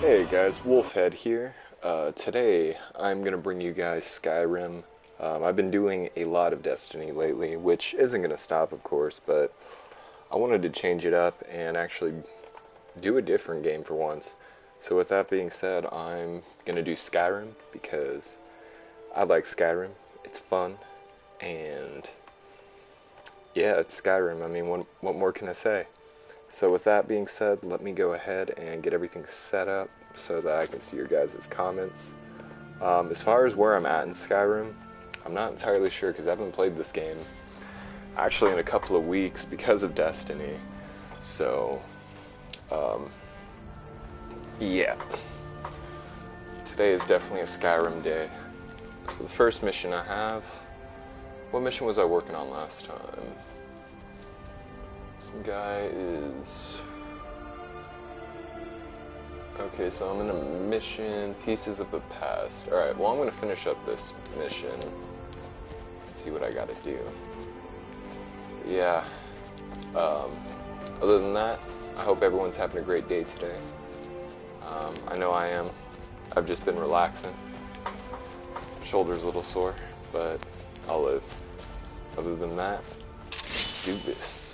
Hey guys, Wolfhead here. Today I'm gonna bring you guys Skyrim. I've been doing a lot of Destiny lately, which isn't gonna stop, of course, but I wanted to change it up and actually do a different game for once. So with that being said, I'm gonna do Skyrim because I like Skyrim. It's fun, and yeah, it's Skyrim. I mean, what more can I say? So with that being said, let me go ahead and get everything set up so that I can see your guys' comments. As far as where I'm at in Skyrim, I'm not entirely sure because I haven't played this game actually in a couple of weeks because of Destiny. So, yeah. Today is definitely a Skyrim day. So the first mission I have, what mission was I working on last time? Some guy is... Okay, so I'm in a mission, Pieces of the Past. Alright, well I'm going to finish up this mission. See what I gotta do. Yeah. Other than that, I hope everyone's having a great day today. I know I am. I've just been relaxing. Shoulder's a little sore, but I'll live. Other than that, let's do this.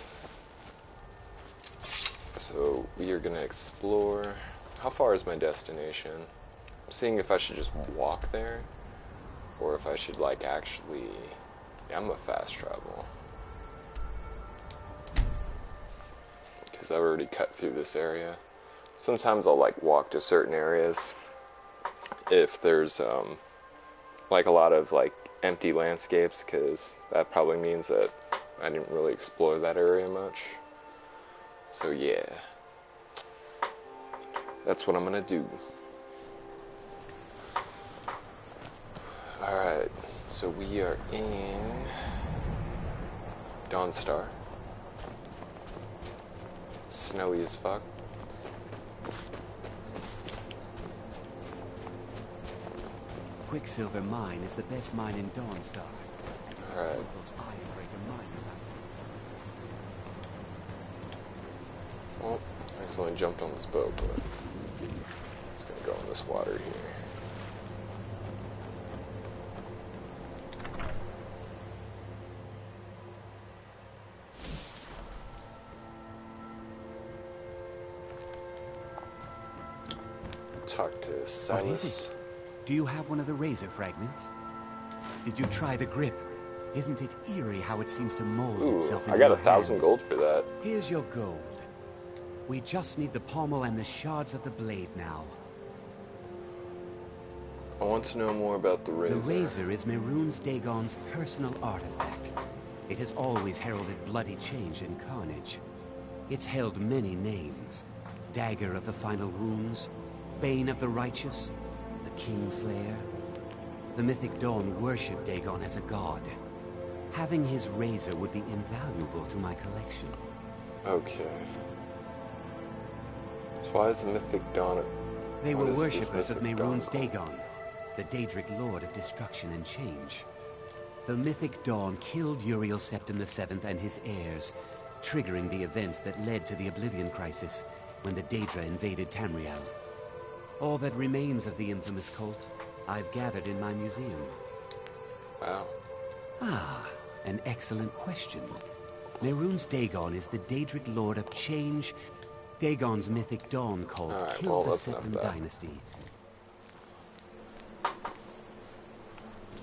So we are gonna explore. How far is my destination? I'm seeing if I should just walk there, or if I should like actually. Yeah, I'm a fast travel because I've already cut through this area. Sometimes I'll like walk to certain areas if there's like a lot of like empty landscapes, because that probably means that I didn't really explore that area much. So yeah, that's what I'm gonna do. Alright, so we are in Dawnstar. Snowy as fuck. Quicksilver Mine is the best mine in Dawnstar. Alright. Ironbreaker miners, I sense. Well, I accidentally jumped on this boat, but I'm just gonna go in this water here. Talk to Silas. What is it? Do you have one of the razor fragments? Did you try the grip? Isn't it eerie how it seems to mold itself into I got your 1,000 hand? gold for that. Here's your gold. We just need the pommel and the shards of the blade now. I want to know more about the razor. The razor is Mehrunes Dagon's personal artifact. It has always heralded bloody change and carnage. It's held many names. Dagger of the Final Wounds, Bane of the Righteous, the Kingslayer. The Mythic Dawn worshipped Dagon as a god. Having his razor would be invaluable to my collection. Okay. So why is the Mythic Dawn... They what were is this worshippers of Mythic Dawn Mehrunes called? Dagon, the Daedric Lord of Destruction and Change. The Mythic Dawn killed Uriel Septim VII and his heirs, triggering the events that led to the Oblivion Crisis when the Daedra invaded Tamriel. All that remains of the infamous cult, I've gathered in my museum. Wow. Ah, an excellent question. Mehrunes Dagon is the Daedric Lord of Change. Dagon's Mythic Dawn cult Alright, killed well, the that's enough Septim of that. Dynasty. I'm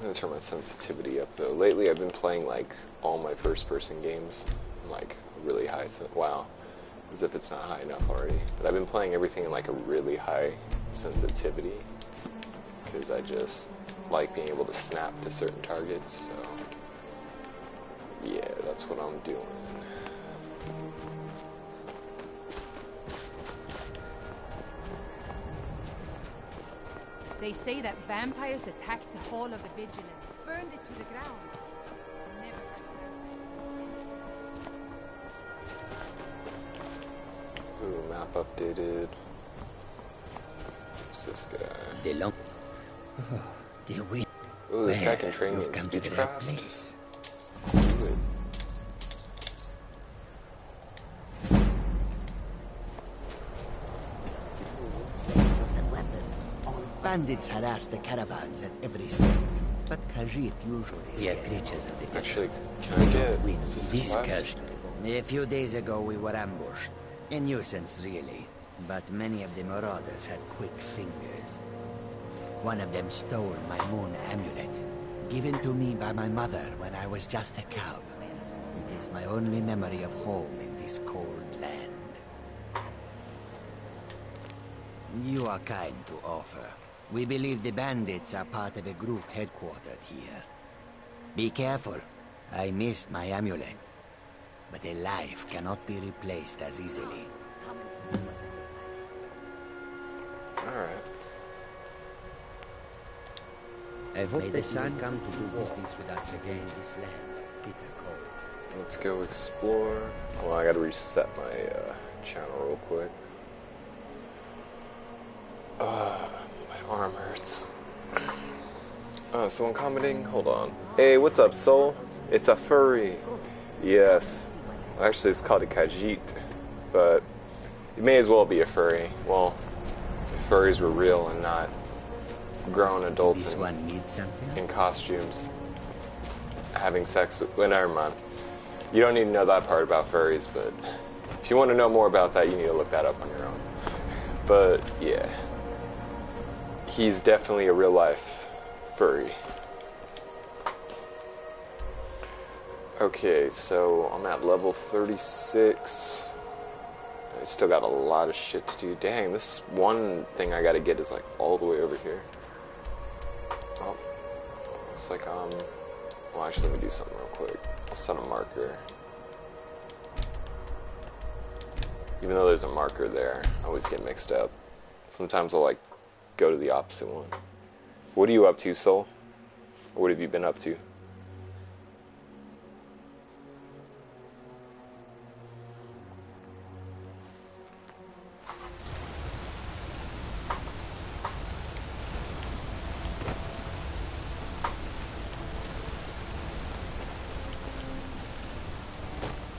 gonna turn my sensitivity up though. Lately I've been playing like all my first person games in like really high wow. As if it's not high enough already. But I've been playing everything in like a really high sensitivity, because I just like being able to snap to certain targets, so yeah, that's what I'm doing. They say that vampires attacked the Hall of the Vigilant, burned it to the ground. Never Ooh, map updated. Who's this guy? The long... The wind. Ooh, this guy can Well, train me you've in come to the right speechcraft. place. Good. Bandits harass the caravans at every step, but Khajiit usually We are scare creatures of the desert. Actually, can I get Win. is This class? Khajiit. A few days ago we were ambushed. A nuisance, really. But many of the marauders had quick fingers. One of them stole my moon amulet, given to me by my mother when I was just a cub. It is my only memory of home in this cold land. You are kind to offer. We believe the bandits are part of a group headquartered here. Be careful. I missed my amulet. But a life cannot be replaced as easily. Alright. I hope the sun come to do business with us again in this land. Bitter cold. Let's go explore. Well, I gotta reset my channel real quick. My arm hurts. So I'm commenting. Hold on. Hey, what's up, Soul? It's a furry. Yes. Actually, it's called a Khajiit, but it may as well be a furry. Well, if furries were real and not grown adults This one needs something? in costumes having sex with. Well, never mind. You don't need to know that part about furries, but if you want to know more about that, you need to look that up on your own. But yeah, he's definitely a real life furry. Okay, so I'm at level 36. I still got a lot of shit to do. Dang, this one thing I gotta get is like all the way over here. Oh, looks like well, actually, let me do something real quick. I'll set a marker. Even though there's a marker there, I always get mixed up. Sometimes I'll like go to the opposite one. What are you up to, Soul? Or what have you been up to?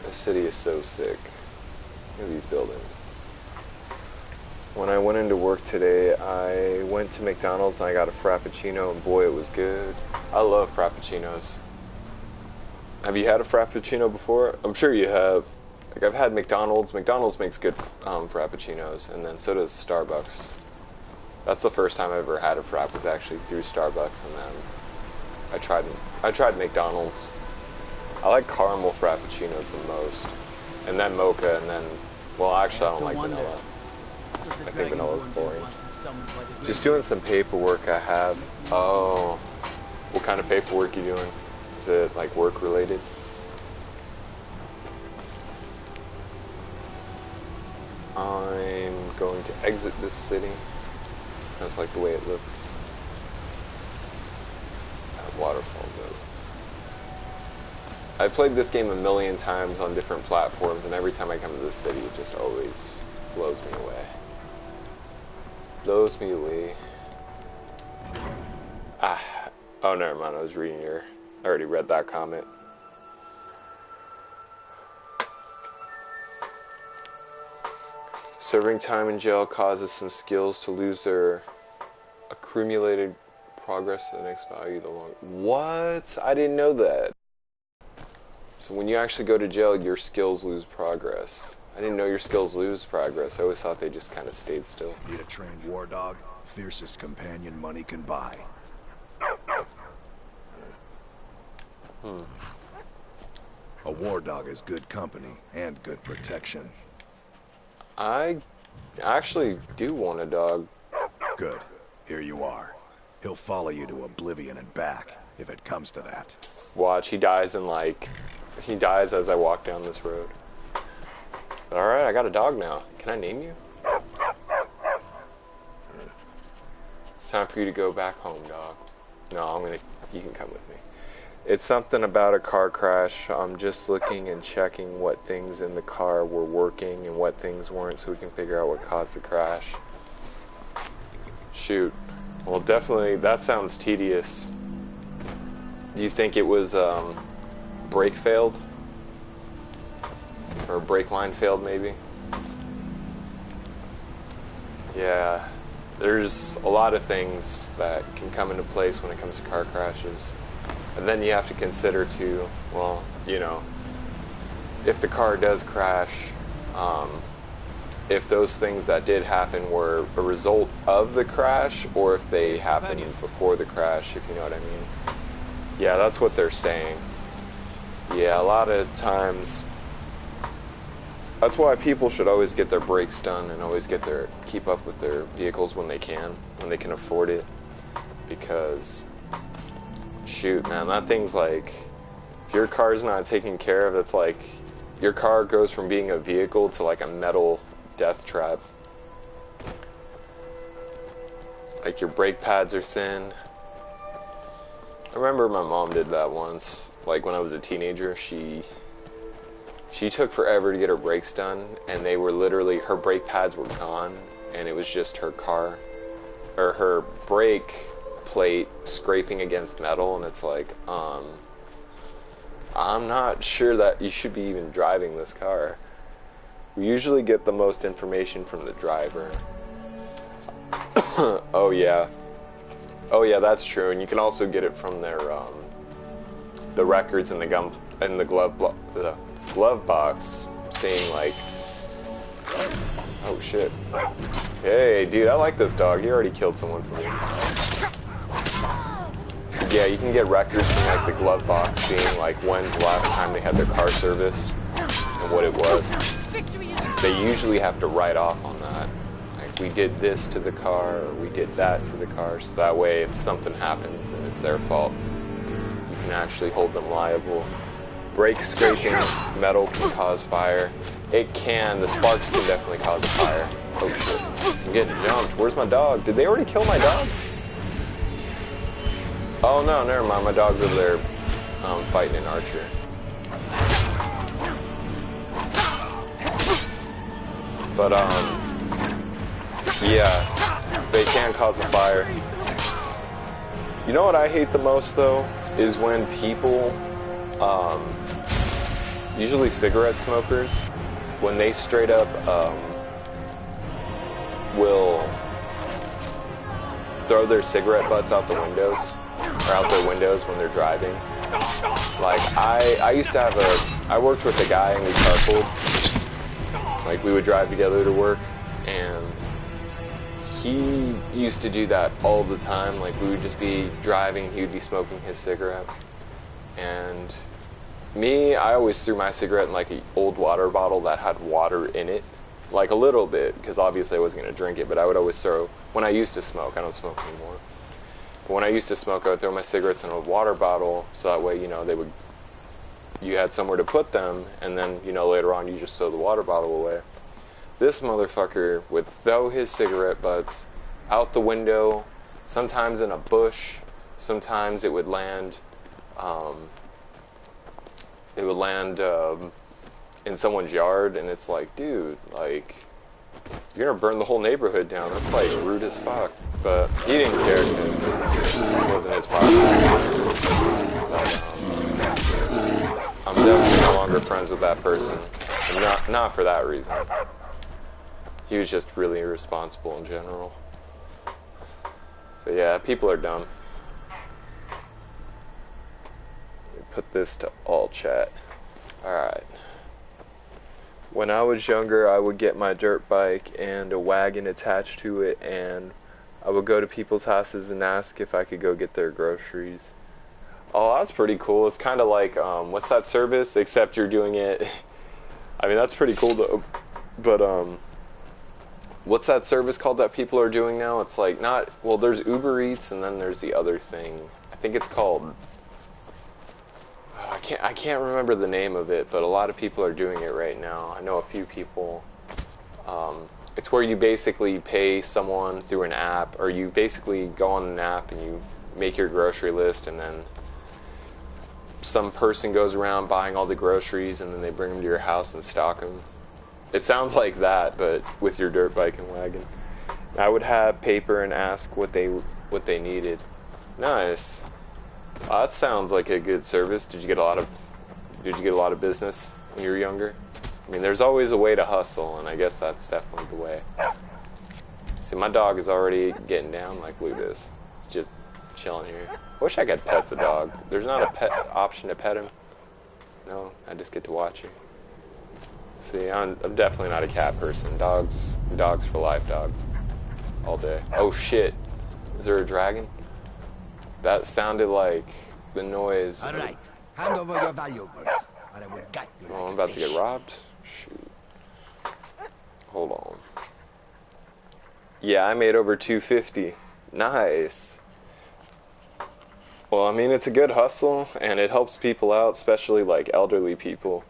This city is so sick. Look at these buildings. When I went into work today, I went to McDonald's and I got a Frappuccino, and boy, it was good. I love Frappuccinos. Have you had a Frappuccino before? I'm sure you have. Like, I've had McDonald's. McDonald's makes good Frappuccinos, and then so does Starbucks. That's the first time I ever had a Frapp, was actually through Starbucks, and then I tried McDonald's. I like caramel Frappuccinos the most, and then mocha, and then, well, actually I don't like vanilla. I think vanilla's boring. Just doing some paperwork I have. Oh, what kind of paperwork you doing? Is it like work related? I'm going to exit this city. That's like the way it looks. That waterfall though. I've played this game a million times on different platforms, and every time I come to this city, it just always blows me away. Blows me away. Oh, never mind. I was reading I already read that comment. Serving time in jail causes some skills to lose their accumulated progress to the next value the long. What? I didn't know that. So when you actually go to jail, your skills lose progress. I didn't know your skills lose progress. I always thought they just kind of stayed still. Need a trained war dog? Fiercest companion money can buy. A war dog is good company and good protection. I actually do want a dog. Good. Here you are. He'll follow you to oblivion and back, if it comes to that. Watch, he dies as I walk down this road. Alright, I got a dog now. Can I name you? It's time for you to go back home, dog. No, you can come with me. It's something about a car crash. I'm just looking and checking what things in the car were working and what things weren't, so we can figure out what caused the crash. Shoot. Well, definitely, that sounds tedious. Do you think it was, brake failed? Or brake line failed, maybe? Yeah. there's a lot of things that can come into place when it comes to car crashes. And then you have to consider too, well, you know, if the car does crash, if those things that did happen were a result of the crash, or if they happened before the crash, if you know what I mean. Yeah, that's what they're saying. Yeah, a lot of times, that's why people should always get their brakes done and always keep up with their vehicles when they can afford it. Because, shoot, man, that thing's like, if your car's not taken care of, it's like, your car goes from being a vehicle to like a metal death trap. Like your brake pads are thin. I remember my mom did that once. Like when I was a teenager, she took forever to get her brakes done, and they were literally, her brake pads were gone, and it was just her car, or her brake plate scraping against metal, and it's like, I'm not sure that you should be even driving this car. We usually get the most information from the driver. Oh yeah, that's true. And you can also get it from their the records in the glove box, saying like, oh shit, hey dude, I like this dog. You already killed someone for me. Yeah, you can get records from like the glove box, seeing like when's the last time they had their car serviced and what it was. They usually have to write off on that. Like, we did this to the car, or we did that to the car, so that way if something happens and it's their fault, you can actually hold them liable. Brake scraping metal can cause fire. It can. The sparks can definitely cause a fire. Oh shit. I'm getting jumped. Where's my dog? Did they already kill my dog? Oh no, never mind. My dog's over there fighting an archer. But yeah, they can cause a fire. You know what I hate the most though? Is when people, usually cigarette smokers, when they straight up will throw their cigarette butts out the windows, or out their windows when they're driving. Like, I used to have I worked with a guy and we carpooled. Like, we would drive together to work, and he used to do that all the time. Like, we would just be driving, he would be smoking his cigarette. And me, I always threw my cigarette in like an old water bottle that had water in it. Like a little bit, because obviously I wasn't going to drink it, but I would always throw, when I used to smoke, I don't smoke anymore. But when I used to smoke, I would throw my cigarettes in a water bottle, so that way, you know, you had somewhere to put them, and then, you know, later on you just throw the water bottle away. This motherfucker would throw his cigarette butts out the window, sometimes in a bush, sometimes it would land, in someone's yard, and it's like, dude, like, you're gonna burn the whole neighborhood down. That's like rude as fuck. But he didn't care because it wasn't his problem. But, I'm definitely no longer friends with that person. And not for that reason. He was just really irresponsible in general. But yeah, people are dumb. Let me put this to all chat. Alright. When I was younger, I would get my dirt bike and a wagon attached to it, and I would go to people's houses and ask if I could go get their groceries. Oh, that's pretty cool. It's kind of like, what's that service? Except you're doing it... I mean, that's pretty cool, though. But, what's that service called that people are doing now? It's like not... Well, there's Uber Eats, and then there's the other thing. I think it's called... I can't remember the name of it, but a lot of people are doing it right now. I know a few people. It's where you basically pay someone through an app, or you basically go on an app and you make your grocery list, and then some person goes around buying all the groceries, and then they bring them to your house and stock them. It sounds like that, but with your dirt bike and wagon. I would have paper and ask what they needed. Nice. That sounds like a good service. Did you get a lot of business when you were younger? I mean, there's always a way to hustle, and I guess that's definitely the way. See, my dog is already getting down. Like, look at this. It's just chilling here. I wish I could pet the dog. There's not a pet option to pet him. No, I just get to watch him. See, I'm definitely not a cat person. Dogs for life, dog. All day. Oh shit. Is there a dragon? That sounded like the noise. All right, hand over your valuables, or I will gut you like Oh, I'm a about to fish. get robbed? Shoot. Hold on. Yeah, I made over 250. Nice. Well, I mean, it's a good hustle, and it helps people out, especially, like, elderly people.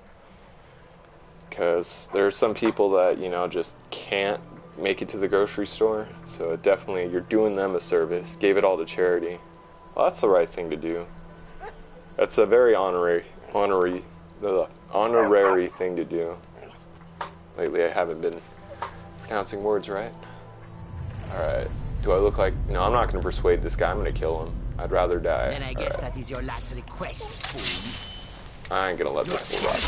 Because there are some people that, you know, just can't make it to the grocery store. So it definitely, you're doing them a service. Gave it all to charity. Well, that's the right thing to do. That's a very honorary thing to do. Lately, I haven't been pronouncing words right. Alright. Do I look like... No, I'm not going to persuade this guy. I'm going to kill him. I'd rather die. Then I guess that is your last request, fool. I ain't going to let this fool rock.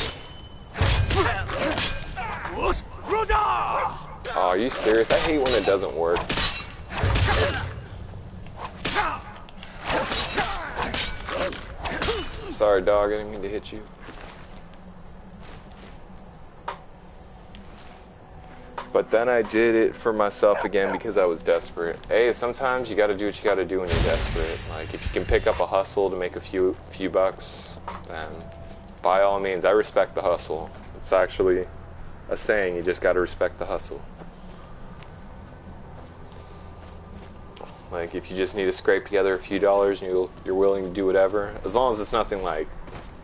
Oh, are you serious? I hate when it doesn't work. Sorry, dog. I didn't mean to hit you. But then I did it for myself again because I was desperate. Hey, sometimes you gotta do what you gotta do when you're desperate. Like, if you can pick up a hustle to make a few bucks, then by all means, I respect the hustle. It's actually a saying, you just gotta respect the hustle. Like, if you just need to scrape together a few dollars and you're willing to do whatever, as long as it's nothing like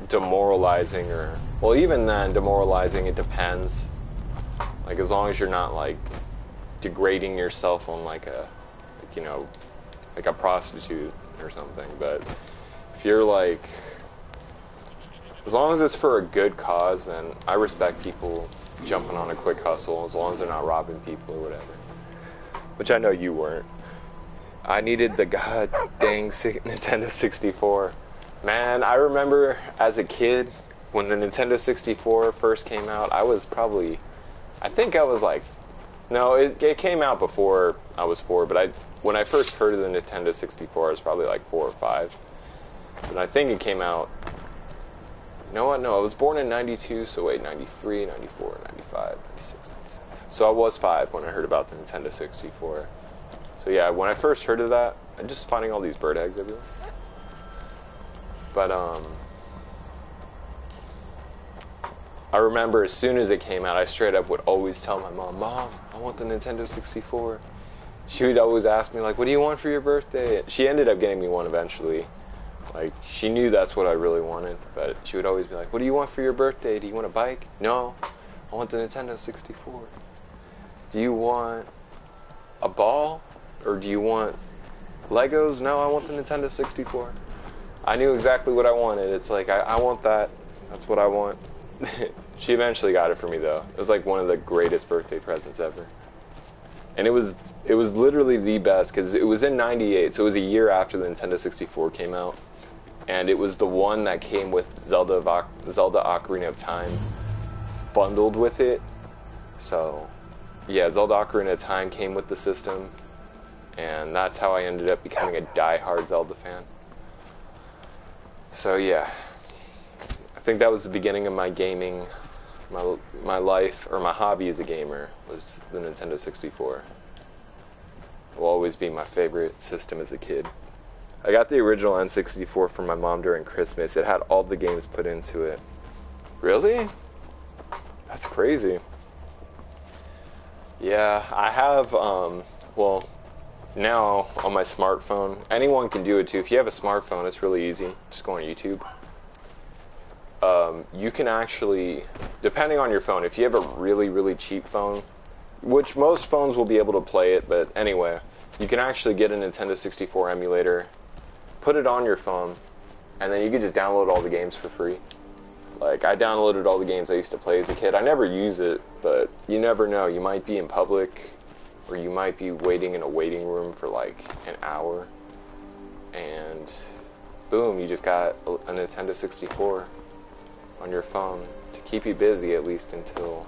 demoralizing or, well, even then, demoralizing, it depends. Like, as long as you're not, like, degrading yourself on, like you know, like a prostitute or something. But if you're, like, as long as it's for a good cause, then I respect people jumping on a quick hustle, as long as they're not robbing people or whatever. Which I know you weren't. I needed the god dang Nintendo 64. Man, I remember as a kid, when the Nintendo 64 first came out, I was probably... I think I was like, no, it came out before I was 4, but when I first heard of the Nintendo 64, I was probably like 4 or 5. But I think it came out, you know what, no, I was born in 92, so wait, 93, 94, 95, 96, 97. So I was 5 when I heard about the Nintendo 64. So yeah, when I first heard of that, I'm just finding all these bird eggs everywhere. But, I remember as soon as it came out, I straight up would always tell my mom, Mom, I want the Nintendo 64. She would always ask me, like, what do you want for your birthday? She ended up getting me one eventually. Like, she knew that's what I really wanted, but she would always be like, what do you want for your birthday? Do you want a bike? No, I want the Nintendo 64. Do you want a ball? Or do you want Legos? No, I want the Nintendo 64. I knew exactly what I wanted. It's like, I want that. That's what I want. She eventually got it for me, though. It was like one of the greatest birthday presents ever. And it was literally the best, because it was in 98, so it was a year after the Nintendo 64 came out. And it was the one that came with Zelda Ocarina of Time bundled with it. So, yeah, Zelda Ocarina of Time came with the system. And that's how I ended up becoming a die-hard Zelda fan. So, yeah. I think that was the beginning of my gaming, my life, or my hobby as a gamer, was the Nintendo 64. It will always be my favorite system as a kid. I got the original N64 from my mom during Christmas. It had all the games put into it. Really? That's crazy. Yeah, I have, well, now on my smartphone, anyone can do it too. If you have a smartphone, it's really easy. Just go on YouTube. You can actually, depending on your phone, if you have a really, really cheap phone, which most phones will be able to play it, but anyway, you can actually get a Nintendo 64 emulator, put it on your phone, and then you can just download all the games for free. Like, I downloaded all the games I used to play as a kid. I never use it, but you never know. You might be in public, or you might be waiting in a waiting room for like an hour, and boom, you just got a Nintendo 64 on your phone to keep you busy, at least until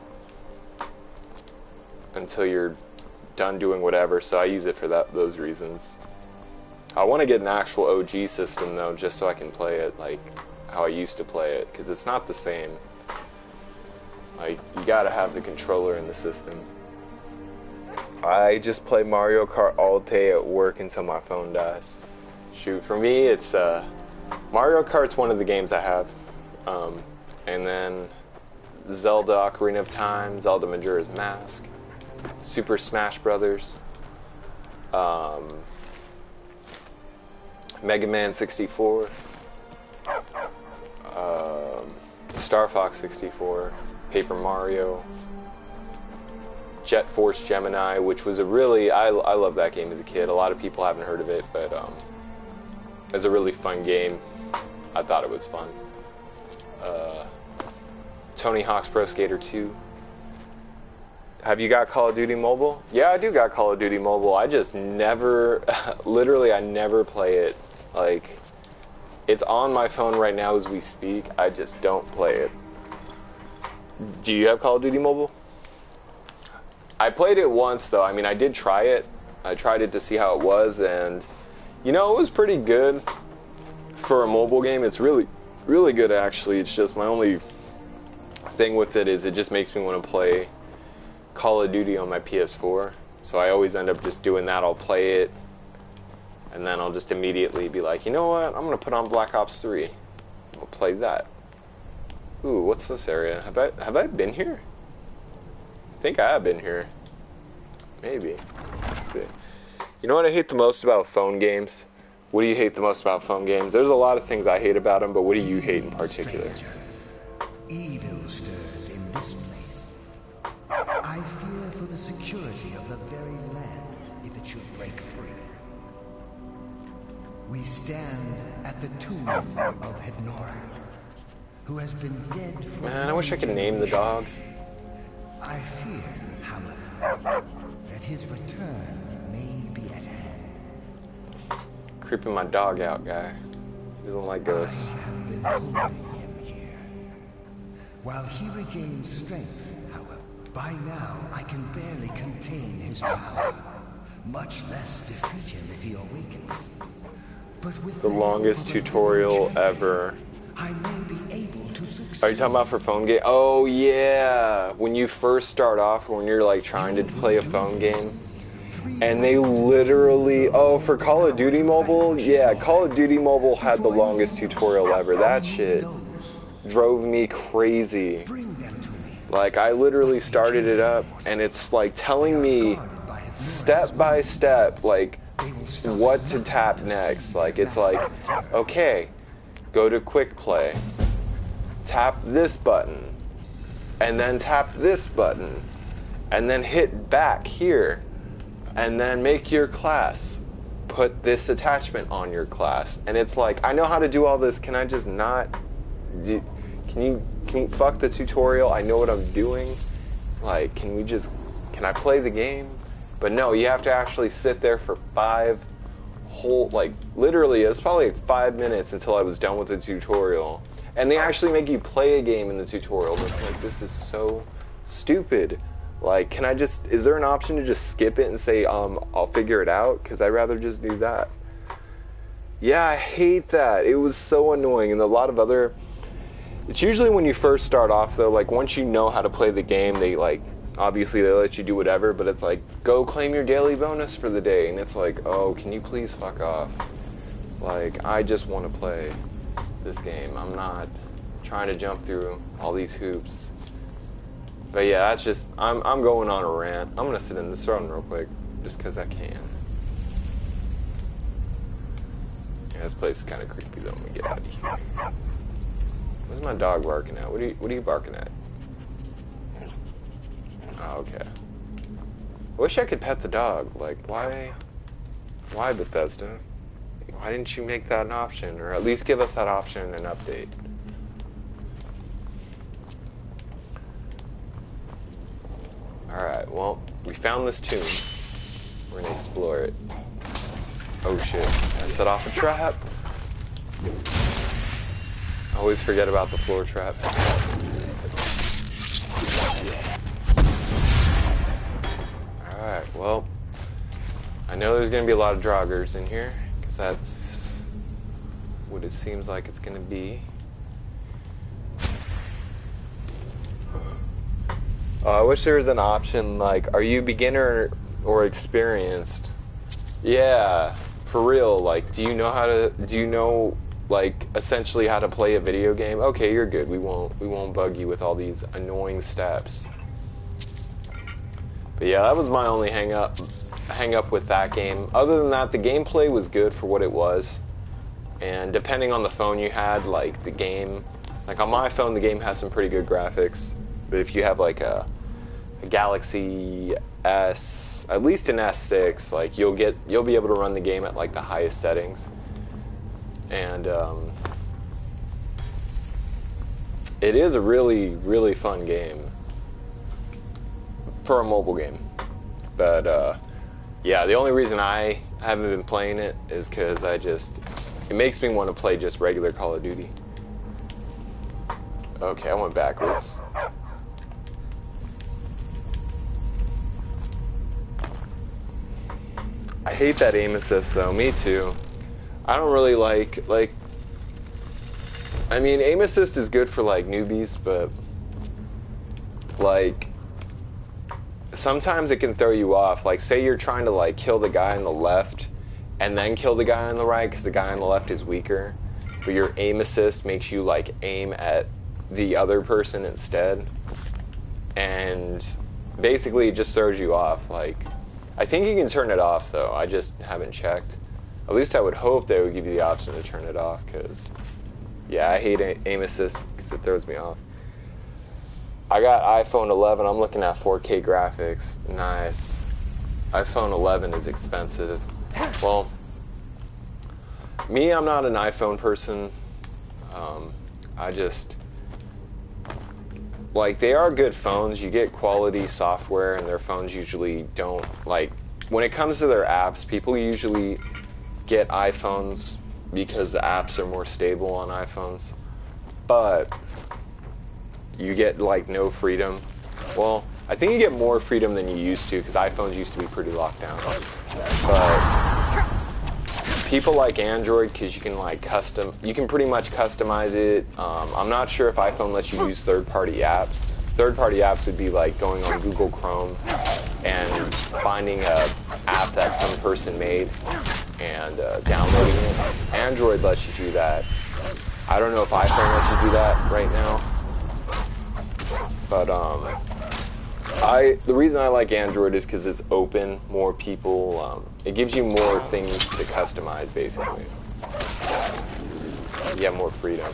you're done doing whatever, so I use it for those reasons. I want to get an actual OG system though, just so I can play it like how I used to play it, because it's not the same. Like, you gotta have the controller in the system. I just play Mario Kart all day at work until my phone dies. Shoot, for me, it's Mario Kart's one of the games I have, and then Zelda Ocarina of Time, Zelda Majora's Mask, Super Smash Brothers, Mega Man 64, Star Fox 64, Paper Mario, Jet Force Gemini, which was a really, I love that game as a kid. A lot of people haven't heard of it, but it's a really fun game. I thought it was fun. Tony Hawk's Pro Skater 2. Have you got Call of Duty Mobile? Yeah, I do got Call of Duty Mobile. I just never, literally I never play it. Like, it's on my phone right now as we speak. I just don't play it. Do you have Call of Duty Mobile? I played it once though. I mean, I did try it. I tried it to see how it was, and you know, it was pretty good for a mobile game. It's really, really good actually. It's just my only thing with it is it just makes me want to play Call of Duty on my PS4. So I always end up just doing that. I'll play it, and then I'll just immediately be like, you know what? I'm gonna put on Black Ops 3. I'll play that. Ooh, what's this area? Have I been here? I think I have been here. Maybe. Let's see. You know what I hate the most about phone games? What do you hate the most about phone games? There's a lot of things I hate about them, but what do you hate in particular? Evil stirs in this place. I fear for the security of the very land if it should break free. We stand at the tomb of Hednora, who has been dead for Man, I wish I could name the dog. I fear, however, that his return may be at hand. Creeping my dog out, guy. He doesn't like ghosts. I have been holding him here. While he regains strength, however, by now I can barely contain his power, much less defeat him if he awakens. But with The longest tutorial ever. I may be able to succeed. Are you talking about for phone game? Oh yeah, when you first start off, when you're like trying to play a phone game, and they literally, oh, for Call of Duty Mobile, yeah, Call of Duty Mobile had the longest tutorial ever. That shit drove me crazy. Like, I literally started it up, and it's like telling me step by step, like, what to tap next. Like, it's like, okay, go to quick play, tap this button, and then tap this button, and then hit back here, and then make your class, put this attachment on your class. And it's like, I know how to do all this, can I just not do, can you fuck the tutorial? I know what I'm doing. Like, can I play the game? But no, you have to actually sit there for 5 whole, like, literally, it's probably like 5 minutes until I was done with the tutorial. And they actually make you play a game in the tutorial. It's like, this is so stupid. Like, can I just, is there an option to just skip it and say, I'll figure it out? Because I'd rather just do that. Yeah, I hate that. It was so annoying. And a lot of other, it's usually when you first start off, though, like, once you know how to play the game, they, like, obviously they let you do whatever, but it's like, go claim your daily bonus for the day. And it's like, oh, can you please fuck off? Like, I just want to play this game. I'm not trying to jump through all these hoops. But yeah, that's just, I'm going on a rant. I'm going to sit in this throne real quick, just because I can. Yeah, this place is kind of creepy though when we get out of here. Where's my dog barking at? What are you barking at? Oh, okay. I wish I could pet the dog. Like, why Bethesda? Why didn't you make that an option? Or at least give us that option in an update. Alright, well, we found this tomb. We're gonna explore it. Oh shit, I set off a trap. I always forget about the floor trap. Alright. Alright, well, I know there's going to be a lot of joggers in here, because that's what it seems like it's going to be. I wish there was an option, like, are you beginner or experienced? Yeah, for real, like, do you know, like, essentially how to play a video game? Okay, you're good, we won't bug you with all these annoying steps. But yeah, that was my only hang up with that game. Other than that, the gameplay was good for what it was. And depending on the phone you had, like, the game, like, on my phone, the game has some pretty good graphics. But if you have, like, a Galaxy S, at least an S6, like, you'll be able to run the game at, like, the highest settings. And it is a really, really fun game for a mobile game. But yeah, the only reason I haven't been playing it is because it makes me want to play just regular Call of Duty. Okay, I went backwards. I hate that aim assist though, me too. I don't really like, I mean, aim assist is good for like newbies, but like, sometimes it can throw you off. Like, say you're trying to like kill the guy on the left and then kill the guy on the right because the guy on the left is weaker, but your aim assist makes you like aim at the other person instead, and basically it just throws you off. Like, I think you can turn it off though, I just haven't checked. At least I would hope they would give you the option to turn it off, because yeah, I hate aim assist because it throws me off. I got iPhone 11, I'm looking at 4K graphics. Nice. iPhone 11 is expensive. Well, me, I'm not an iPhone person. I just, like, they are good phones. You get quality software, and their phones usually don't, like, when it comes to their apps, people usually get iPhones because the apps are more stable on iPhones. But you get like no freedom. Well, I think you get more freedom than you used to, because iPhones used to be pretty locked down. But people like Android because you can pretty much customize it. I'm not sure if iPhone lets you use third-party apps. Third-party apps would be like going on Google Chrome and finding a app that some person made and downloading it. Android lets you do that. I don't know if iPhone lets you do that right now. But the reason I like Android is because it's open, more people, it gives you more things to customize, basically. You have more freedom.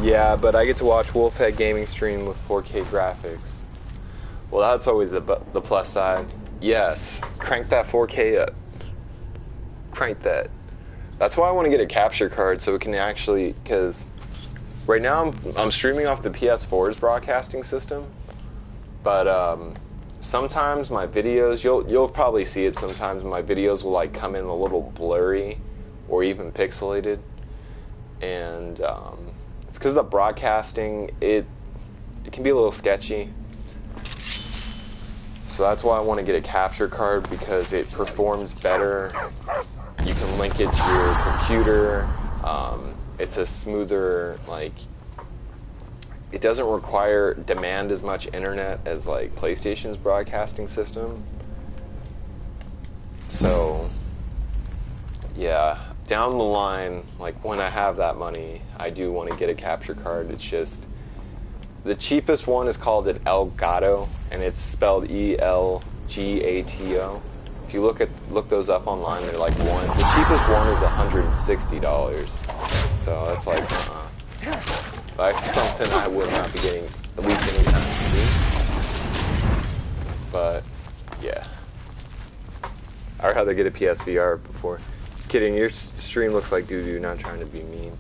Yeah, but I get to watch Wolfhead Gaming stream with 4K graphics. Well, that's always the plus side. Yes, crank that 4K up. Crank that. That's why I want to get a capture card, so it can actually, because right now I'm streaming off the PS4's broadcasting system, but sometimes my videos, you'll probably see it sometimes, my videos will like come in a little blurry or even pixelated, and it's because the broadcasting, it can be a little sketchy. So that's why I want to get a capture card, because it performs better. You can link it to your computer. It's a smoother, like, it doesn't demand as much internet as like PlayStation's broadcasting system. So yeah, down the line, like when I have that money, I do want to get a capture card. It's just, the cheapest one is called an Elgato, and it's spelled Elgato. If you look those up online, they're like the cheapest one is $160. So that's like, that's something I would not be getting, at least anytime soon. But yeah, I'd rather get a PSVR before. Just kidding. Your stream looks like doo-doo. Not trying to be mean.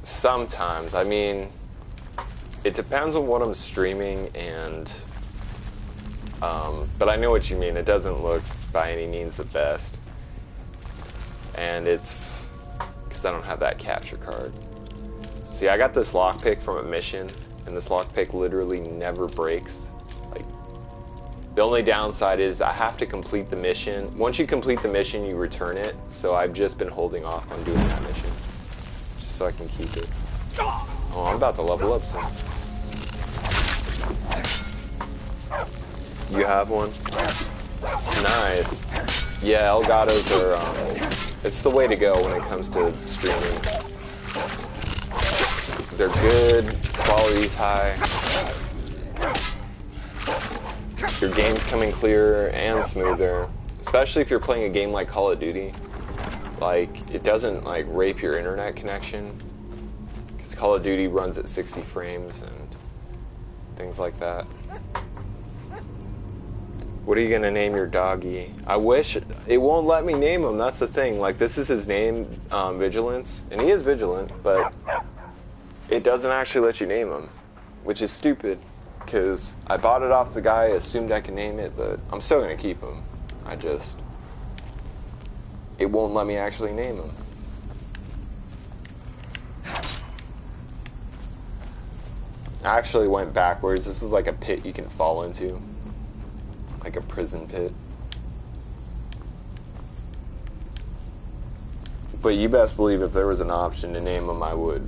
Sometimes, I mean, it depends on what I'm streaming, and but I know what you mean. It doesn't look by any means the best, and it's because I don't have that capture card. See, I got this lockpick from a mission, and this lockpick literally never breaks. Like, the only downside is I have to complete the mission. Once you complete the mission, you return it. So I've just been holding off on doing that mission, just so I can keep it. Oh, I'm about to level up soon. You have one? Nice. Yeah, Elgatos are, it's the way to go when it comes to streaming. They're good, quality's high. Your game's coming clearer and smoother, especially if you're playing a game like Call of Duty. Like, it doesn't like rape your internet connection, because Call of Duty runs at 60 frames and things like that. What are you gonna name your doggy? I wish it won't let me name him. That's the thing. Like, this is his name, Vigilance, and he is vigilant, but it doesn't actually let you name him, which is stupid. Because I bought it off the guy, assumed I could name it, but I'm still gonna keep him. It won't let me actually name him. I actually went backwards. This is like a pit you can fall into. Like a prison pit. But you best believe if there was an option to name him, I would.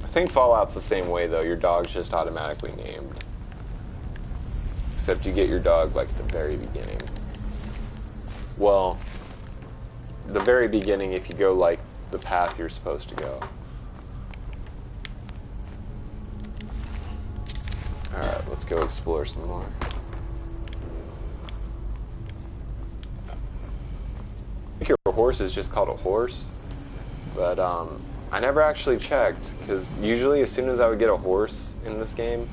I think Fallout's the same way though. Your dog's just automatically named. Except you get your dog like at the very beginning. Well, the very beginning if you go like the path you're supposed to go. Alright, let's go explore some more. I think your horse is just called a horse, but I never actually checked, because usually as soon as I would get a horse in this game,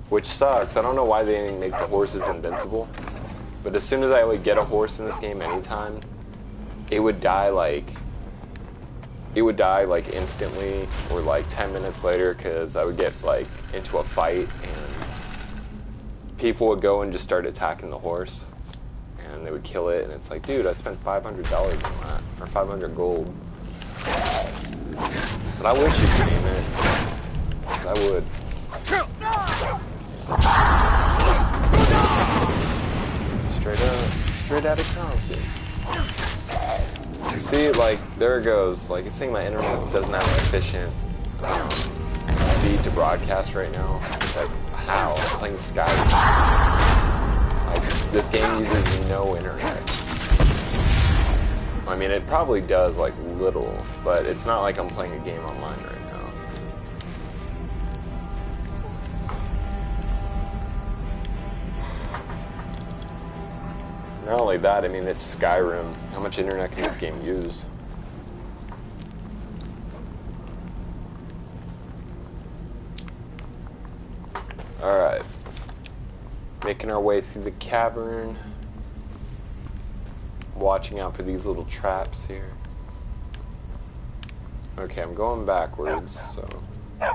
which sucks, I don't know why they didn't make the horses invincible, but as soon as I would get a horse in this game anytime, it would die like instantly or like 10 minutes later, because I would get like into a fight and people would go and just start attacking the horse. And they would kill it, and it's like, dude, I spent $500 on that, or 500 gold. But I wish you could name it. I would. Straight out of Compton. See, like, there it goes. Like, it's saying my internet doesn't have sufficient speed to broadcast right now. Like, how? I'm playing Skyrim. This game uses no internet. I mean, it probably does, like, little, but it's not like I'm playing a game online right now. Not only that, I mean, it's Skyrim. How much internet can this game use? Alright. Making our way through the cavern. Watching out for these little traps here. Okay, I'm going backwards, so... I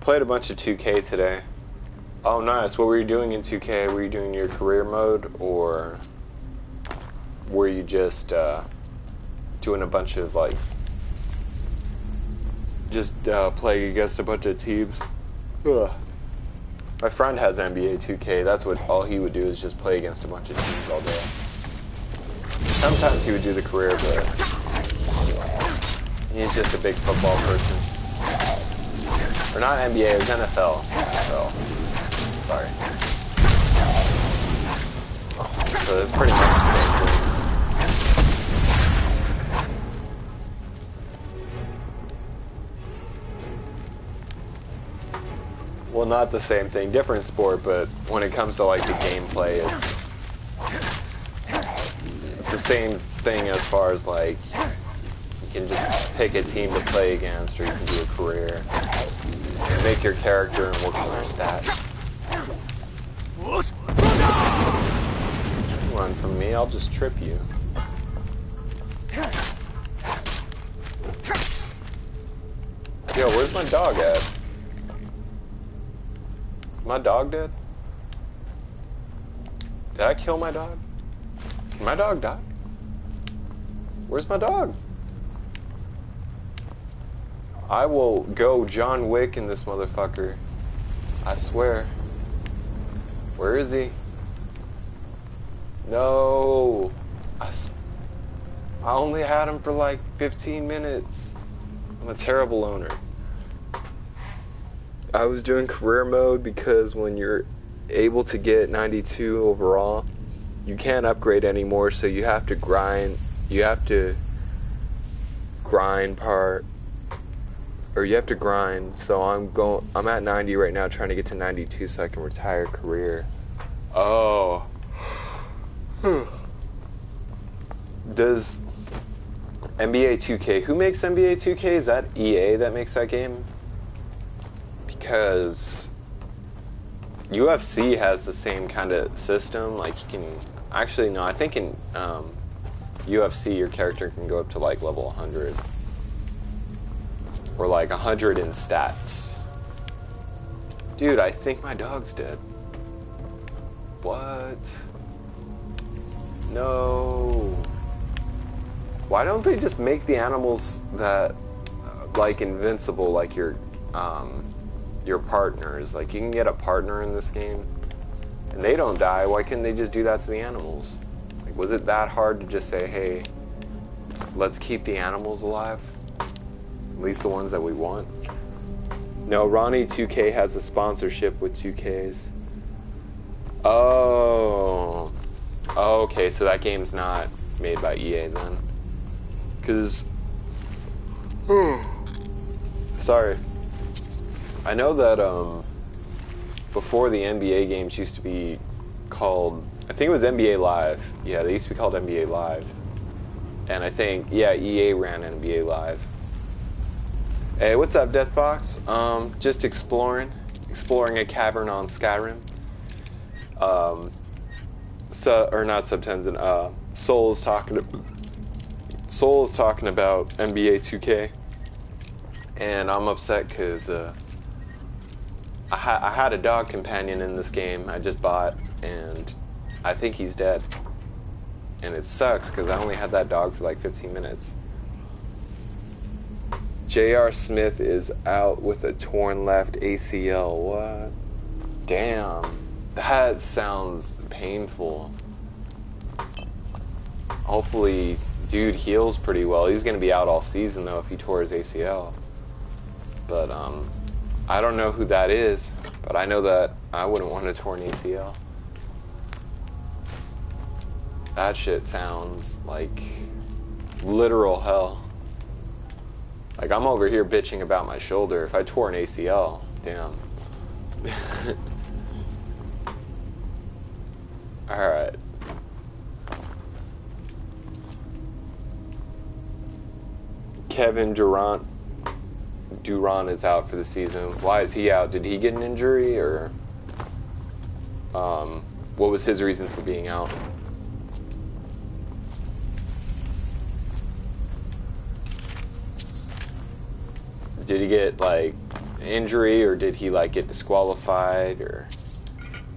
played a bunch of 2K today. Oh, nice. What were you doing in 2K? Were you doing your career mode, or were you just doing a bunch of, like, just playing against a bunch of teams? Ugh. My friend has NBA 2K. That's what all he would do, is just play against a bunch of teams all day. Sometimes he would do the career, but he's just a big football person. Or not NBA, it was NFL. NFL. Sorry. So it's pretty much the same thing. Well, not the same thing, different sport, but when it comes to like the gameplay, it's the same thing as far as like you can just pick a team to play against, or you can do a career, and make your character and work on their stats. Run from me, I'll just trip you. Yo, where's my dog at? My dog dead? Did I kill my dog? Can my dog die? Where's my dog? I will go John Wick in this motherfucker. I swear. Where is he? No. I only had him for like 15 minutes. I'm a terrible owner. I was doing career mode because when you're able to get 92 overall, you can't upgrade anymore, so you have to grind. You have to grind so I'm at 90 right now, trying to get to 92 so I can retire career. Oh. Does NBA 2K, who makes NBA 2K? Is that EA that makes that game? Because UFC has the same kind of system. Like, you can actually, no, I think in UFC your character can go up to like level 100 or like 100 in stats. Dude, I think my dog's dead. What? No. Why don't they just make the animals that like invincible, like your partners? Like, you can get a partner in this game and they don't die. Why can't they just do that to the animals? Like, was it that hard to just say, hey, let's keep the animals alive? At least the ones that we want. No, Ronnie 2K has a sponsorship with 2Ks. Oh. Okay, so that game's not made by EA then. Because... sorry. I know that before the NBA games used to be called... I think it was NBA Live. Yeah, they used to be called NBA Live. And I think, yeah, EA ran NBA Live. Hey, what's up, Deathbox? Just exploring a cavern on Skyrim. Or not Subtendon. Soul is talking about NBA 2K, and I'm upset because I had a dog companion in this game I just bought, and I think he's dead, and it sucks because I only had that dog for like 15 minutes. J.R. Smith is out with a torn left ACL. What? Damn. That sounds painful. Hopefully, dude heals pretty well. He's going to be out all season, though, if he tore his ACL. But, I don't know who that is, but I know that I wouldn't want a torn ACL. That shit sounds like literal hell. Like, I'm over here bitching about my shoulder. If I tore an ACL, damn. Alright. Kevin Durant is out for the season. Why is he out? Did he get an injury, or what was his reason for being out? Did he get like injury, or did he like get disqualified, or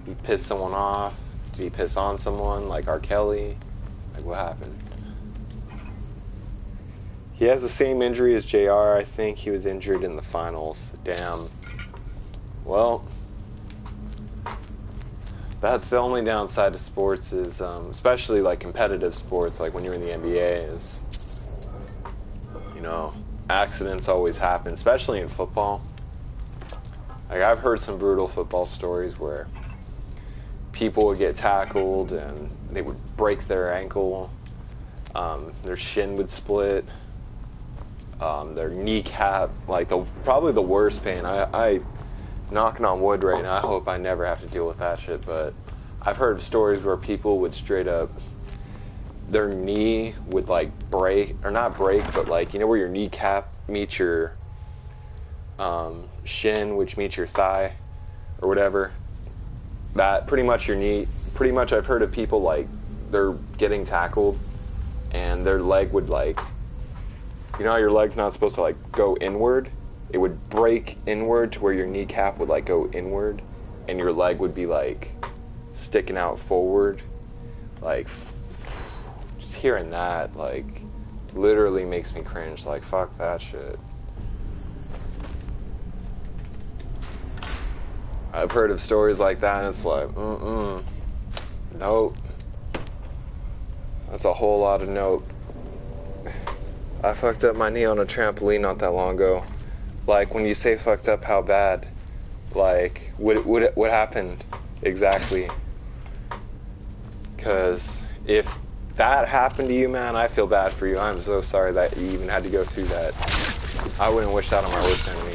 he pissed someone off? Did he piss on someone like R. Kelly? Like, what happened? He has the same injury as JR. I think he was injured in the finals. Damn. Well, that's the only downside to sports is, especially like competitive sports, like when you're in the NBA, is, you know, accidents always happen, especially in football. Like, I've heard some brutal football stories where people would get tackled and they would break their ankle, their shin would split, their kneecap, like probably the worst pain. I knocking on wood right now, I hope I never have to deal with that shit, but I've heard of stories where people would straight up, their knee would like break, or not break, but like, you know where your kneecap meets your shin, which meets your thigh or whatever, that pretty much your knee, pretty much I've heard of people like they're getting tackled and their leg would like, you know how your leg's not supposed to like go inward? It would break inward to where your kneecap would like go inward and your leg would be like sticking out forward, Like, just hearing that, like, literally makes me cringe. Like, fuck that shit. I've heard of stories like that, and it's like, nope. That's a whole lot of nope. I fucked up my knee on a trampoline not that long ago. Like, when you say fucked up, how bad? Like, what happened exactly? Because if that happened to you, man, I feel bad for you. I'm so sorry that you even had to go through that. I wouldn't wish that on my worst enemy.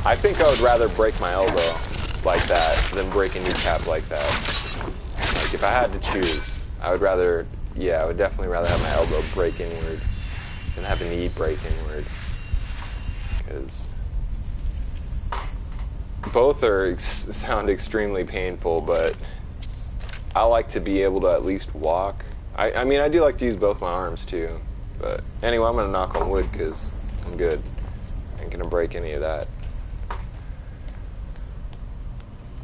I think I would rather break my elbow like that than break a kneecap like that. Like, if I had to choose, I would rather, yeah, I would definitely rather have my elbow break inward than have a knee break inward. Because both sound extremely painful, but I like to be able to at least walk. I mean, I do like to use both my arms too. But anyway, I'm going to knock on wood because I'm good. I ain't going to break any of that.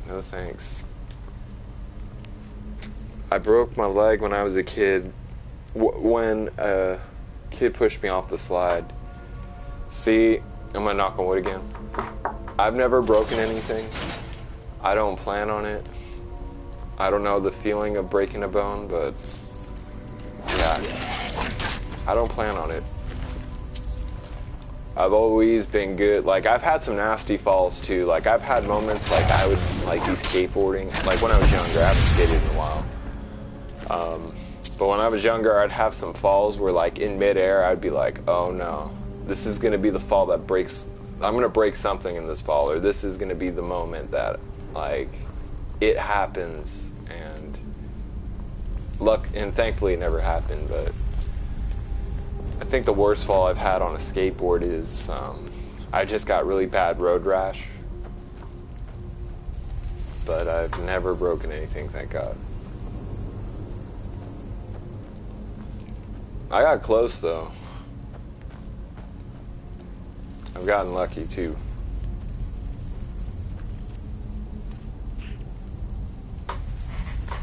No thanks. I broke my leg when I was a kid. When a kid pushed me off the slide. See, I'm going to knock on wood again. I've never broken anything. I don't plan on it. I don't know the feeling of breaking a bone, but yeah, I don't plan on it. I've always been good. Like, I've had some nasty falls too. Like, I've had moments like I would like be skateboarding. Like when I was younger, I haven't skated in a while. But when I was younger, I'd have some falls where, like, in midair, I'd be like, oh no, this is gonna be the fall that breaks. I'm gonna break something in this fall, or this is gonna be the moment that, like, it happens. And thankfully it never happened. But I think the worst fall I've had on a skateboard is I just got really bad road rash. But I've never broken anything, thank God. I got close though. I've gotten lucky too.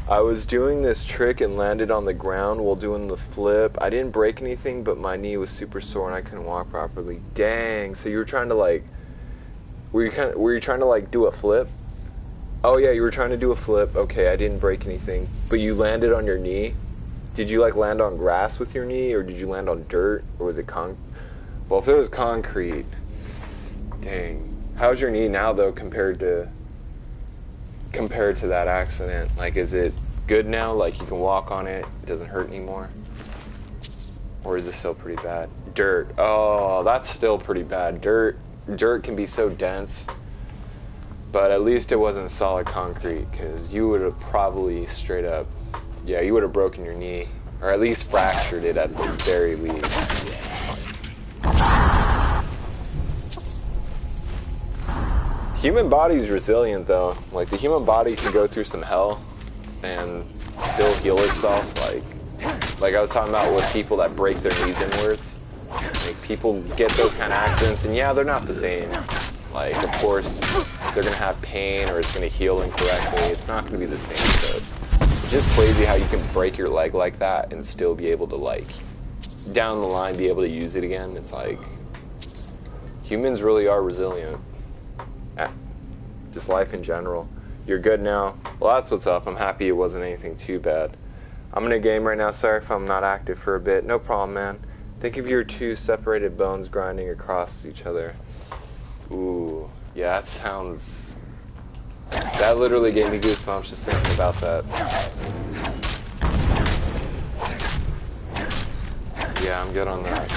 I was doing this trick and landed on the ground while doing the flip. I didn't break anything, but my knee was super sore and I couldn't walk properly. Dang, so you were trying to, like, were you trying to, like, do a flip? Oh yeah, you were trying to do a flip. Okay, I didn't break anything, but you landed on your knee. Did you, like, land on grass with your knee, or did you land on dirt, or was it well, if it was concrete, dang. How's your knee now though compared to that accident? Like, is it good now? Like, you can walk on it, it doesn't hurt anymore? Or is it still pretty bad? Dirt. Oh, that's still pretty bad. Dirt can be so dense. But at least it wasn't solid concrete, because you would have probably straight up, yeah, you would have broken your knee, or at least fractured it at the very least. Human body's resilient though. Like, the human body can go through some hell and still heal itself. Like I was talking about with people that break their knees inwards. Like, people get those kind of accidents, and yeah, they're not the same. Like, of course, they're gonna have pain, or it's gonna heal incorrectly. It's not gonna be the same, but it's just crazy how you can break your leg like that and still be able to, like, down the line, be able to use it again. It's like, humans really are resilient. Just life in general. You're good now? Well, that's what's up. I'm happy it wasn't anything too bad. I'm in a game right now. Sorry if I'm not active for a bit. No problem, man. Think of your two separated bones grinding across each other. Ooh, yeah, that sounds... That literally gave me goosebumps just thinking about that. Yeah, I'm good on that.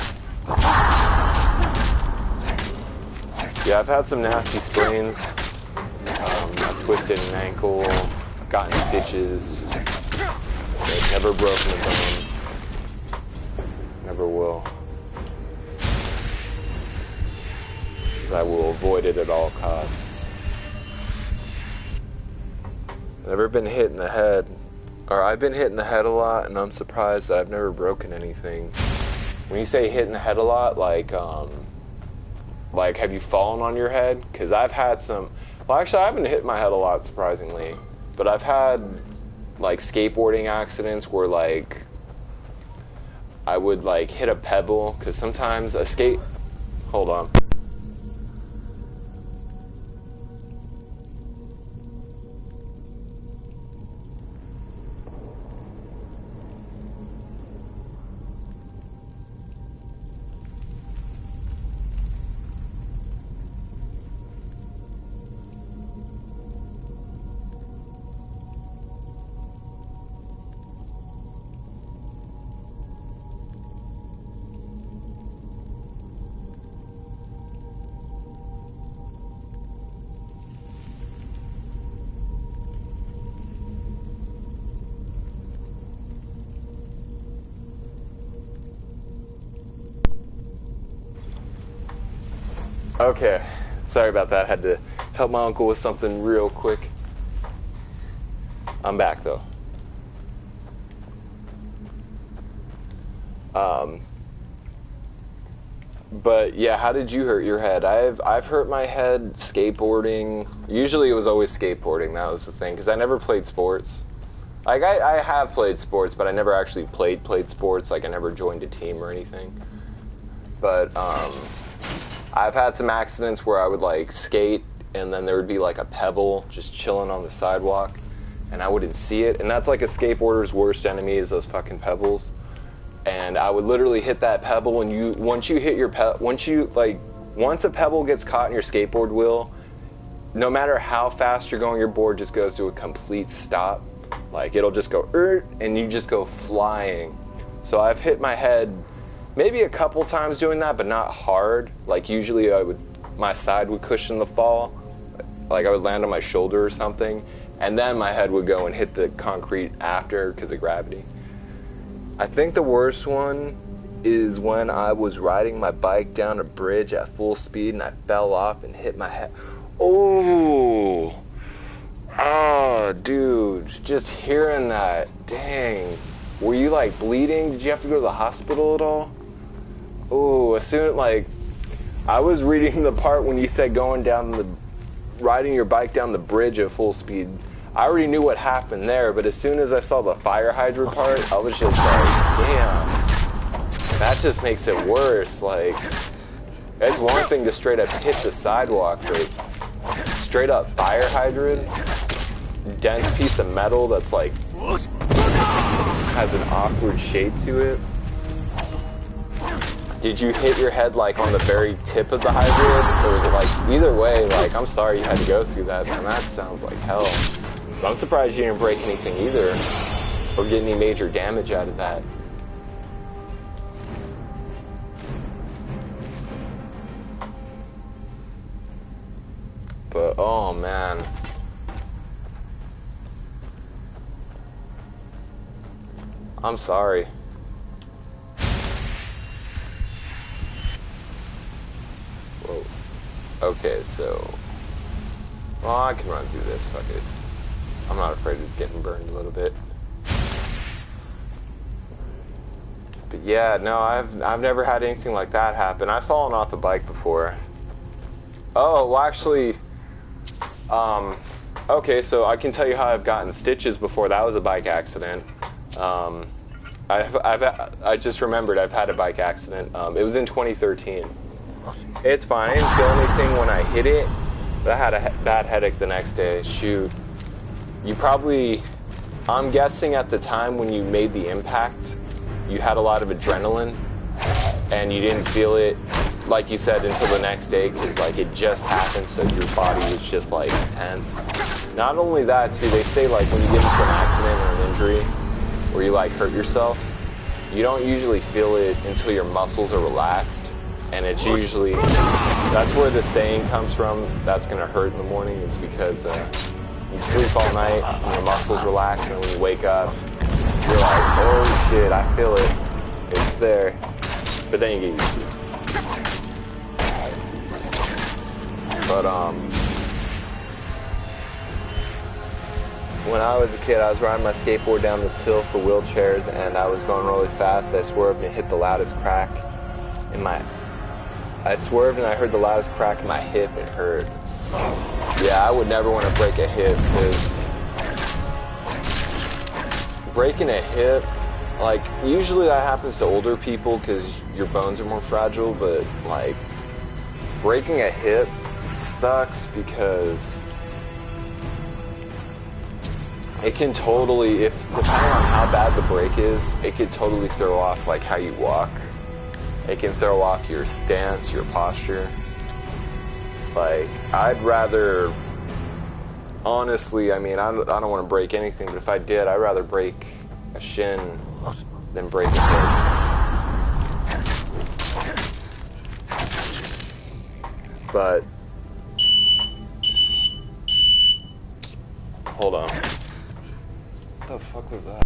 Yeah, I've had some nasty sprains. I've twisted an ankle, gotten stitches, but never broken a bone. Never will. I will avoid it at all costs. Never been hit in the head. Or I've been hit in the head a lot, and I'm surprised that I've never broken anything. When you say hit in the head a lot, like have you fallen on your head? Because I've had some... Well, actually, I haven't hit my head a lot, surprisingly. But I've had like skateboarding accidents where like I would like hit a pebble, because sometimes a skate. Hold on. Okay, sorry about that. Had to help my uncle with something real quick. I'm back though. But yeah, how did you hurt your head? I've hurt my head skateboarding. Usually it was always skateboarding. That was the thing, because I never played sports. Like I have played sports, but I never actually played sports. Like I never joined a team or anything. But I've had some accidents where I would like skate and then there would be like a pebble just chilling on the sidewalk and I wouldn't see it. And that's like a skateboarder's worst enemy, is those fucking pebbles. And I would literally hit that pebble, and once a pebble gets caught in your skateboard wheel, no matter how fast you're going, your board just goes to a complete stop. Like it'll just go and you just go flying. So I've hit my head maybe a couple times doing that, but not hard. Like usually my side would cushion the fall. Like I would land on my shoulder or something, and then my head would go and hit the concrete after because of gravity. I think the worst one is when I was riding my bike down a bridge at full speed and I fell off and hit my head. Oh, dude, just hearing that, dang. Were you like bleeding? Did you have to go to the hospital at all? Oh, as soon like, I was reading the part when you said riding your bike down the bridge at full speed. I already knew what happened there, but as soon as I saw the fire hydrant part, I was just like, damn, that just makes it worse. Like, it's one thing to straight up hit the sidewalk, but straight up fire hydrant, dense piece of metal that's like, has an awkward shape to it. Did you hit your head like on the very tip of the hydrant, or was it like, either way, like, I'm sorry you had to go through that, man, that sounds like hell. I'm surprised you didn't break anything either, or get any major damage out of that. But, oh man. I'm sorry. Whoa. Okay, so... well, I can run through this, fuck it. I'm not afraid of getting burned a little bit. But yeah, no, I've never had anything like that happen. I've fallen off a bike before. Oh, well actually, okay, so I can tell you how I've gotten stitches before. That was a bike accident. I just remembered I've had a bike accident. It was in 2013. It's fine. The only thing when I hit it, I had a bad headache the next day. Shoot. You probably, I'm guessing at the time when you made the impact, you had a lot of adrenaline and you didn't feel it, like you said, until the next day, because like it just happened, so your body was just like tense. Not only that too, they say like when you get into an accident or an injury where you like hurt yourself, you don't usually feel it until your muscles are relaxed, and it's usually, that's where the saying comes from, that's gonna hurt in the morning, is because you sleep all night and your muscles relax, and when you wake up, you're like, oh shit, I feel it. It's there. But then you get used to it. But when I was a kid, I was riding my skateboard down this hill for wheelchairs, and I was going really fast. I swerved and hit the loudest crack in my... I swerved and I heard the loudest crack in my hip. It hurt. Yeah, I would never want to break a hip, because breaking a hip, like, usually that happens to older people because your bones are more fragile, but, like, breaking a hip sucks because it can totally, if depending on how bad the break is, it could totally throw off, like, how you walk. It can throw off your stance, your posture. Like, I'd rather, honestly, I mean, I don't want to break anything, but if I did, I'd rather break a shin than break a hip. But, hold on. What the fuck was that?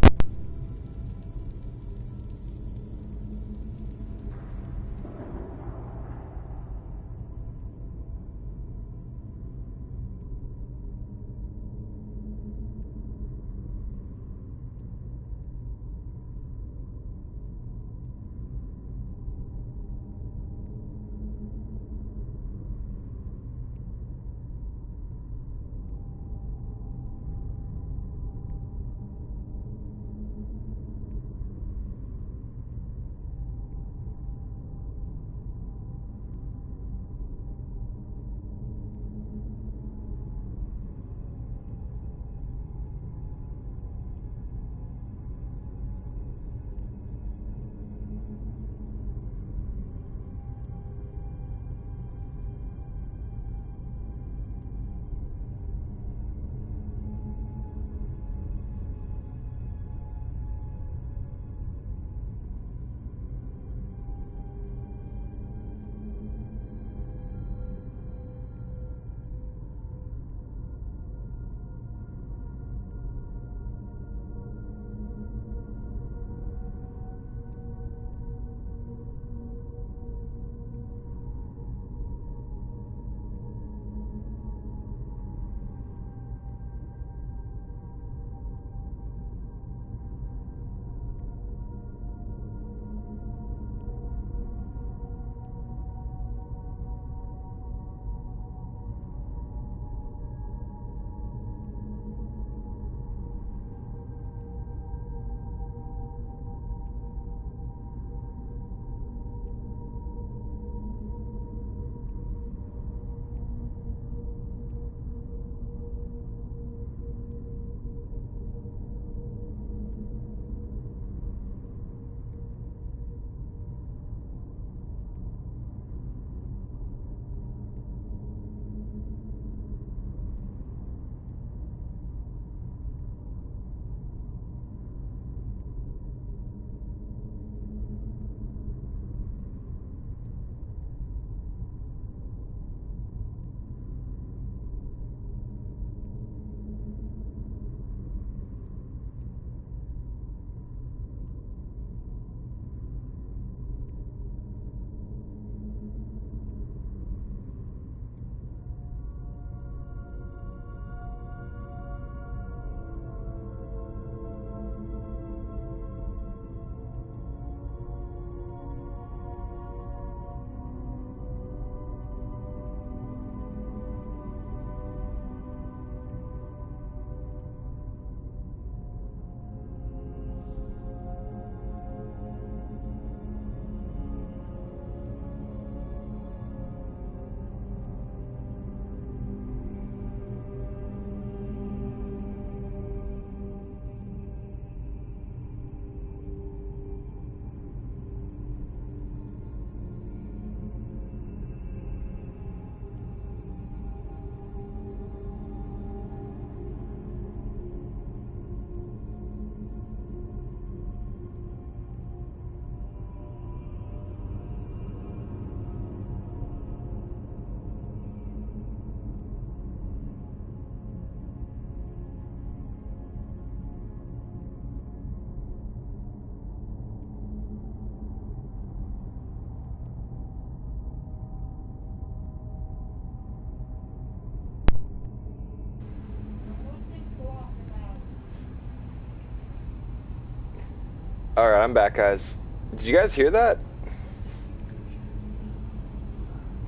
Alright, I'm back, guys. Did you guys hear that?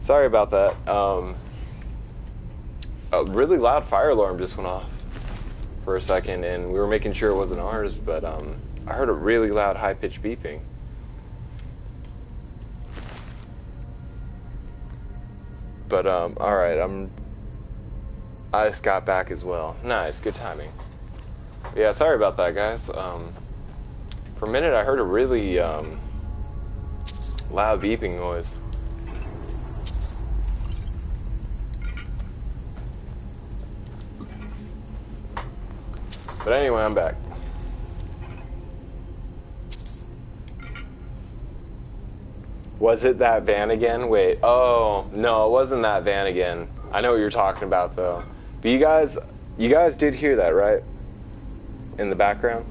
Sorry about that. A really loud fire alarm just went off. for a second, and we were making sure it wasn't ours, but I heard a really loud, high-pitched beeping. But alright, I just got back as well. Nice, good timing. Yeah, sorry about that, guys. For a minute, I heard a really loud beeping noise. But anyway, I'm back. Was it that van again? Wait, oh, no, it wasn't that van again. I know what you're talking about, though. But you guys did hear that, right? In the background?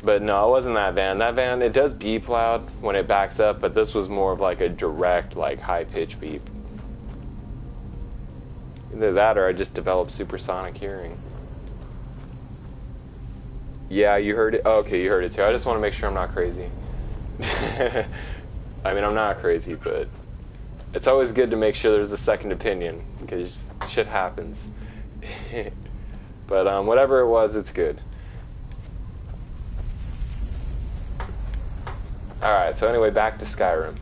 But no, it wasn't that van. That van, it does beep loud when it backs up, but this was more of like a direct, like, high-pitched beep. Either that or I just developed supersonic hearing. Yeah, you heard it? Oh, okay, you heard it too. I just want to make sure I'm not crazy. I mean, I'm not crazy, but it's always good to make sure there's a second opinion, because shit happens. But whatever it was, it's good. Alright, so anyway, back to Skyrim.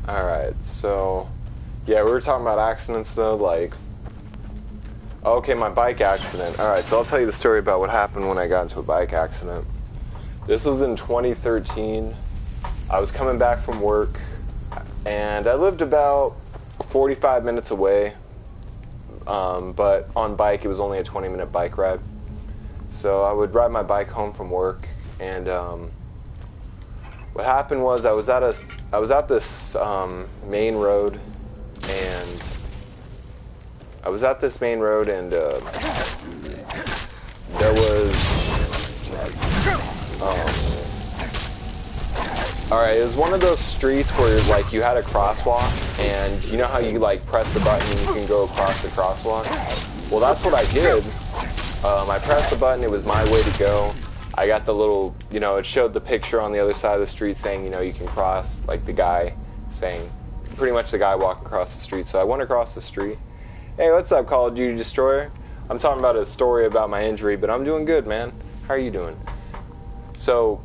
Alright, so yeah, we were talking about accidents though, like, okay, my bike accident. Alright, so I'll tell you the story about what happened when I got into a bike accident. This was in 2013. I was coming back from work, and I lived about 45 minutes away, but on bike it was only a 20-minute bike ride. So I would ride my bike home from work, and what happened was I was at this main road, and there was alright, it was one of those streets where like you had a crosswalk, and you know how you like press the button and you can go across the crosswalk? Well, that's what I did. I pressed the button, it was my way to go. I got the little, you know, it showed the picture on the other side of the street saying, you know, you can cross, like the guy saying, pretty much the guy walking across the street. So I went across the street. Hey, what's up, Call of Duty Destroyer? I'm talking about a story about my injury, but I'm doing good, man. How are you doing? So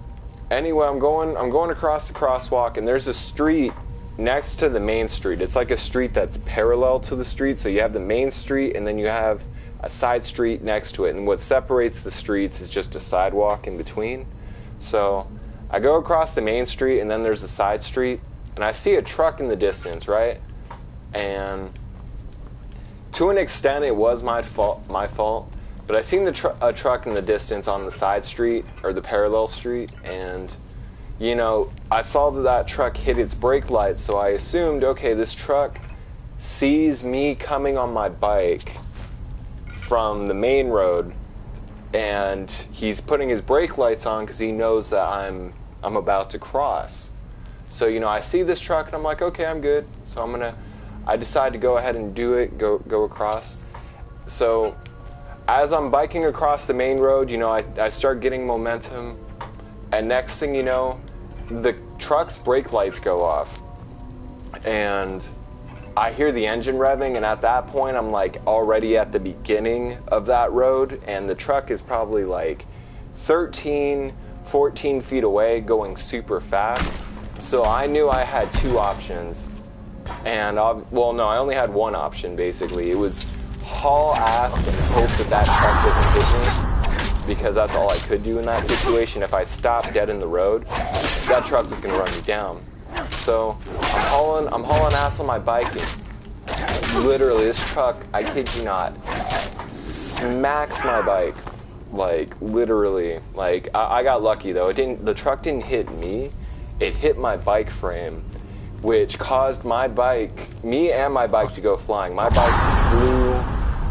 anyway, I'm going across the crosswalk, and there's a street next to the main street. It's like a street that's parallel to the street. So you have the main street, and then you have a side street next to it, and what separates the streets is just a sidewalk in between. So I go across the main street, and then there's a side street, and I see a truck in the distance, right? And to an extent it was my fault, but I seen a truck in the distance on the side street, or the parallel street, and you know, I saw that truck hit its brake lights, so I assumed, okay, this truck sees me coming on my bike from the main road, and he's putting his brake lights on because he knows that I'm about to cross. So, you know, I see this truck and I'm like, okay, I'm good. So I decide to go ahead and do it, go across. So as I'm biking across the main road, you know, I start getting momentum, and next thing you know, the truck's brake lights go off, and I hear the engine revving, and at that point I'm like already at the beginning of that road, and the truck is probably like 13, 14 feet away going super fast. So I knew I had two options, and well, no, I only had one option basically. It was haul ass and hope that truck doesn't hit me, because that's all I could do in that situation. If I stopped dead in the road, that truck was gonna run me down. So I'm hauling ass on my bike, and literally this truck, I kid you not, smacks my bike. Like literally, like I got lucky though. The truck didn't hit me. It hit my bike frame, which caused me and my bike to go flying. My bike flew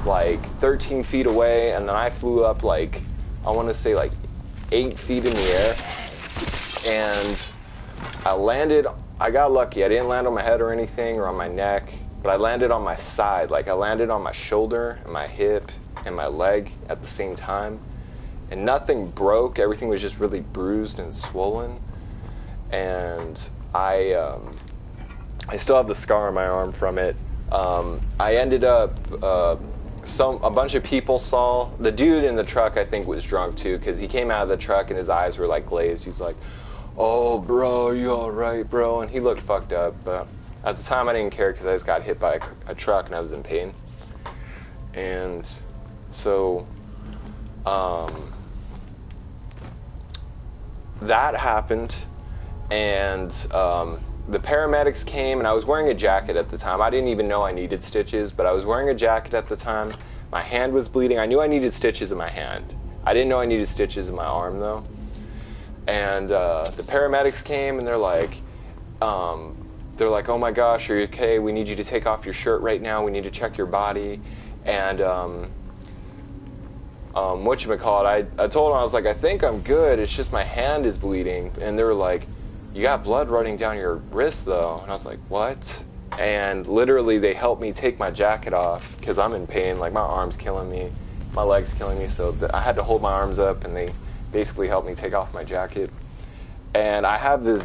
like 13 feet away, and then I flew up like, I want to say like 8 feet in the air, and I landed. I got lucky. I didn't land on my head or anything, or on my neck, but I landed on my side. Like I landed on my shoulder and my hip and my leg at the same time. and nothing broke. Everything was just really bruised and swollen. And I still have the scar on my arm from it. I ended up, a bunch of people saw, the dude in the truck I think was drunk too, because he came out of the truck and his eyes were like glazed. He's like, "Oh bro, you alright bro?" And he looked fucked up, but at the time I didn't care because I just got hit by a truck and I was in pain. And so, that happened, and the paramedics came, and I was wearing a jacket at the time. I didn't even know I needed stitches, but I was wearing a jacket at the time. My hand was bleeding. I knew I needed stitches in my hand. I didn't know I needed stitches in my arm, though. And the paramedics came, and they're like, "Oh my gosh, are you okay? We need you to take off your shirt right now. We need to check your body." And whatchamacallit, I told them, I was like, "I think I'm good. It's just my hand is bleeding." And they were like, "You got blood running down your wrist, though." And I was like, "What?" And literally, they helped me take my jacket off because I'm in pain. Like, my arm's killing me, my leg's killing me. So I had to hold my arms up, and they basically helped me take off my jacket. And I have this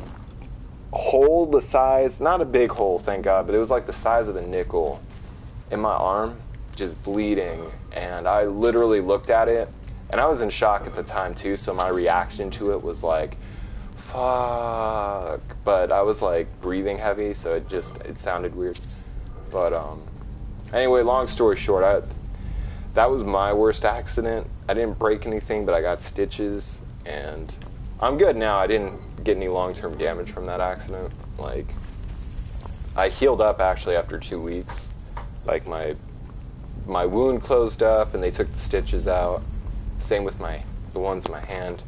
hole the size, not a big hole, thank God, but it was like the size of a nickel in my arm, just bleeding. And I literally looked at it, and I was in shock at the time too, so my reaction to it was like, fuck. But I was like breathing heavy, so it sounded weird. But anyway, long story short, that was my worst accident. I didn't break anything, but I got stitches, and I'm good now. I didn't get any long-term damage from that accident. Like, I healed up actually after 2 weeks. Like, my wound closed up, and they took the stitches out. Same with the ones in my hand.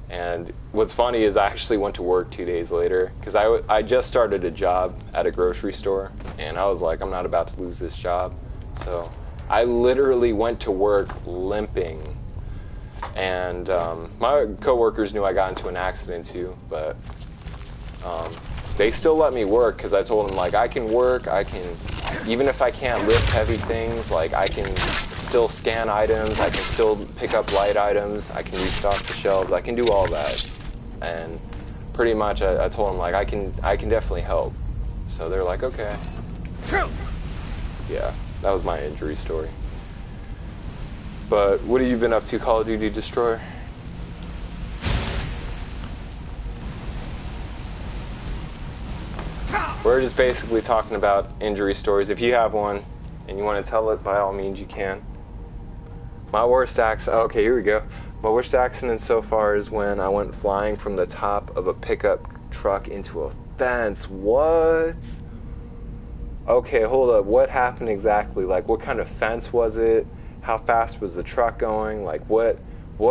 And what's funny is I actually went to work 2 days later, because I just started a job at a grocery store, and I was like, I'm not about to lose this job. So I literally went to work limping. And my coworkers knew I got into an accident too, but they still let me work because I told them, like, I can work, even if I can't lift heavy things, like, I can still scan items, I can still pick up light items, I can restock the shelves, I can do all that. And pretty much I told them, like, I can definitely help. So they're like, okay. Yeah, that was my injury story. But what have you been up to, Call of Duty Destroyer? We're just basically talking about injury stories. If you have one and you want to tell it, by all means you can. My worst accident, okay, here we go. My worst accident so far is when I went flying from the top of a pickup truck into a fence. What? Okay, hold up. What happened exactly? Like, what kind of fence was it? How fast was the truck going? Like, what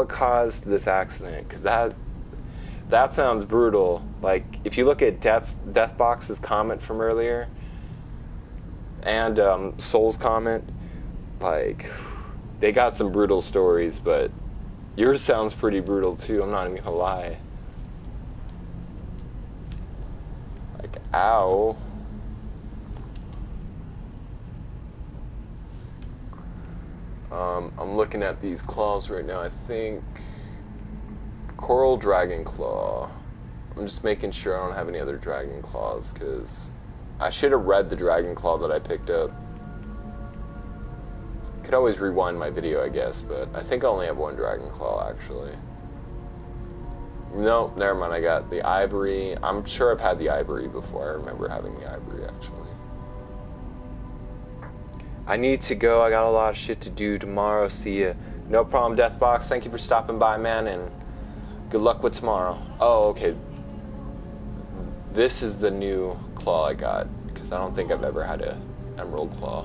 caused this accident? Because that sounds brutal. Like, if you look at Deathbox's comment from earlier, and Soul's comment, like, they got some brutal stories, but yours sounds pretty brutal too, I'm not even gonna lie. Like, ow. I'm looking at these claws right now. I think Coral Dragon Claw. I'm just making sure I don't have any other Dragon Claws, because I should have read the Dragon Claw that I picked up. Could always rewind my video, I guess, but I think I only have one Dragon Claw, actually. No, never mind, I got the Ivory. I'm sure I've had the Ivory before. I remember having the Ivory, actually. I need to go. I got a lot of shit to do tomorrow. See ya. No problem, Deathbox. Thank you for stopping by, man, and good luck with tomorrow. Oh, okay. This is the new claw I got, because I don't think I've ever had a emerald claw.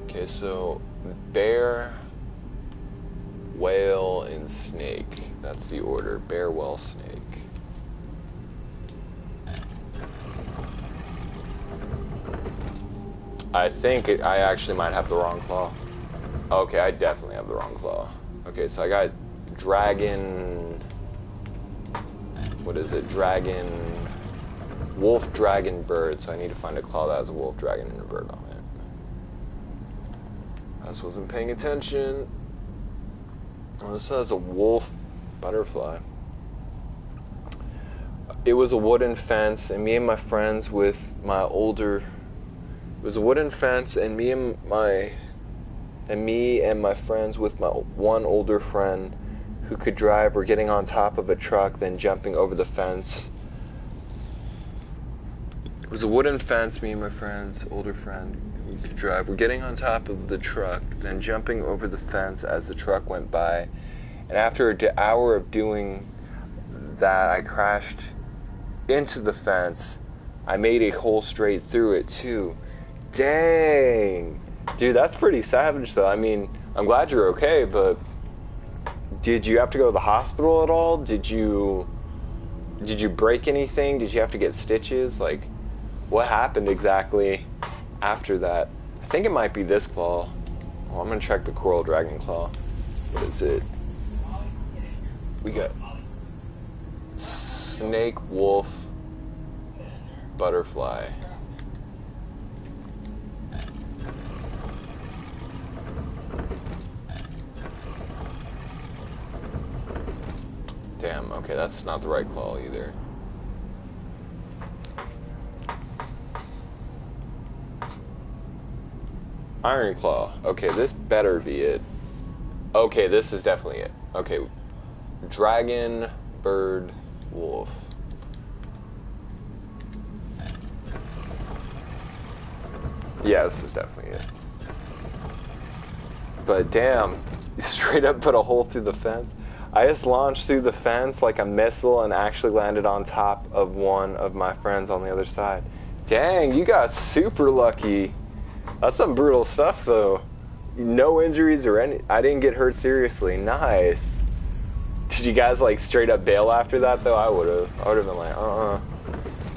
Okay, so bear, whale, and snake. That's the order. Bear, whale, snake. I think I actually might have the wrong claw. Okay, I definitely have the wrong claw. Okay, so I got dragon... What is it? Dragon... Wolf, dragon, bird. So I need to find a claw that has a wolf, dragon, and a bird on it. I just wasn't paying attention. Oh, this has a wolf butterfly. It was a wooden fence, and me and my friends with my older. It was a wooden fence, and me and my friends with my one older friend who could drive were getting on top of a truck, then jumping over the fence. It was a wooden fence, me and my friend's older friend who could drive were getting on top of the truck, then jumping over the fence as the truck went by. And after an hour of doing that, I crashed into the fence. I made a hole straight through it too. Dang. Dude, that's pretty savage though. I mean, I'm glad you're okay, but did you have to go to the hospital at all? Did you break anything? Did you have to get stitches? Like, what happened exactly after that? I think it might be this claw. Oh, I'm gonna check the coral dragon claw. What is it? We got snake, wolf, butterfly. Damn, okay, that's not the right claw either. Iron claw. Okay, this better be it. Okay, this is definitely it. Okay, dragon, bird, wolf. Yeah, this is definitely it. But damn, you straight up put a hole through the fence. I just launched through the fence like a missile and actually landed on top of one of my friends on the other side. Dang, you got super lucky. That's some brutal stuff though. No injuries or any. I didn't get hurt seriously. Nice. Did you guys like straight up bail after that though? I would have been like,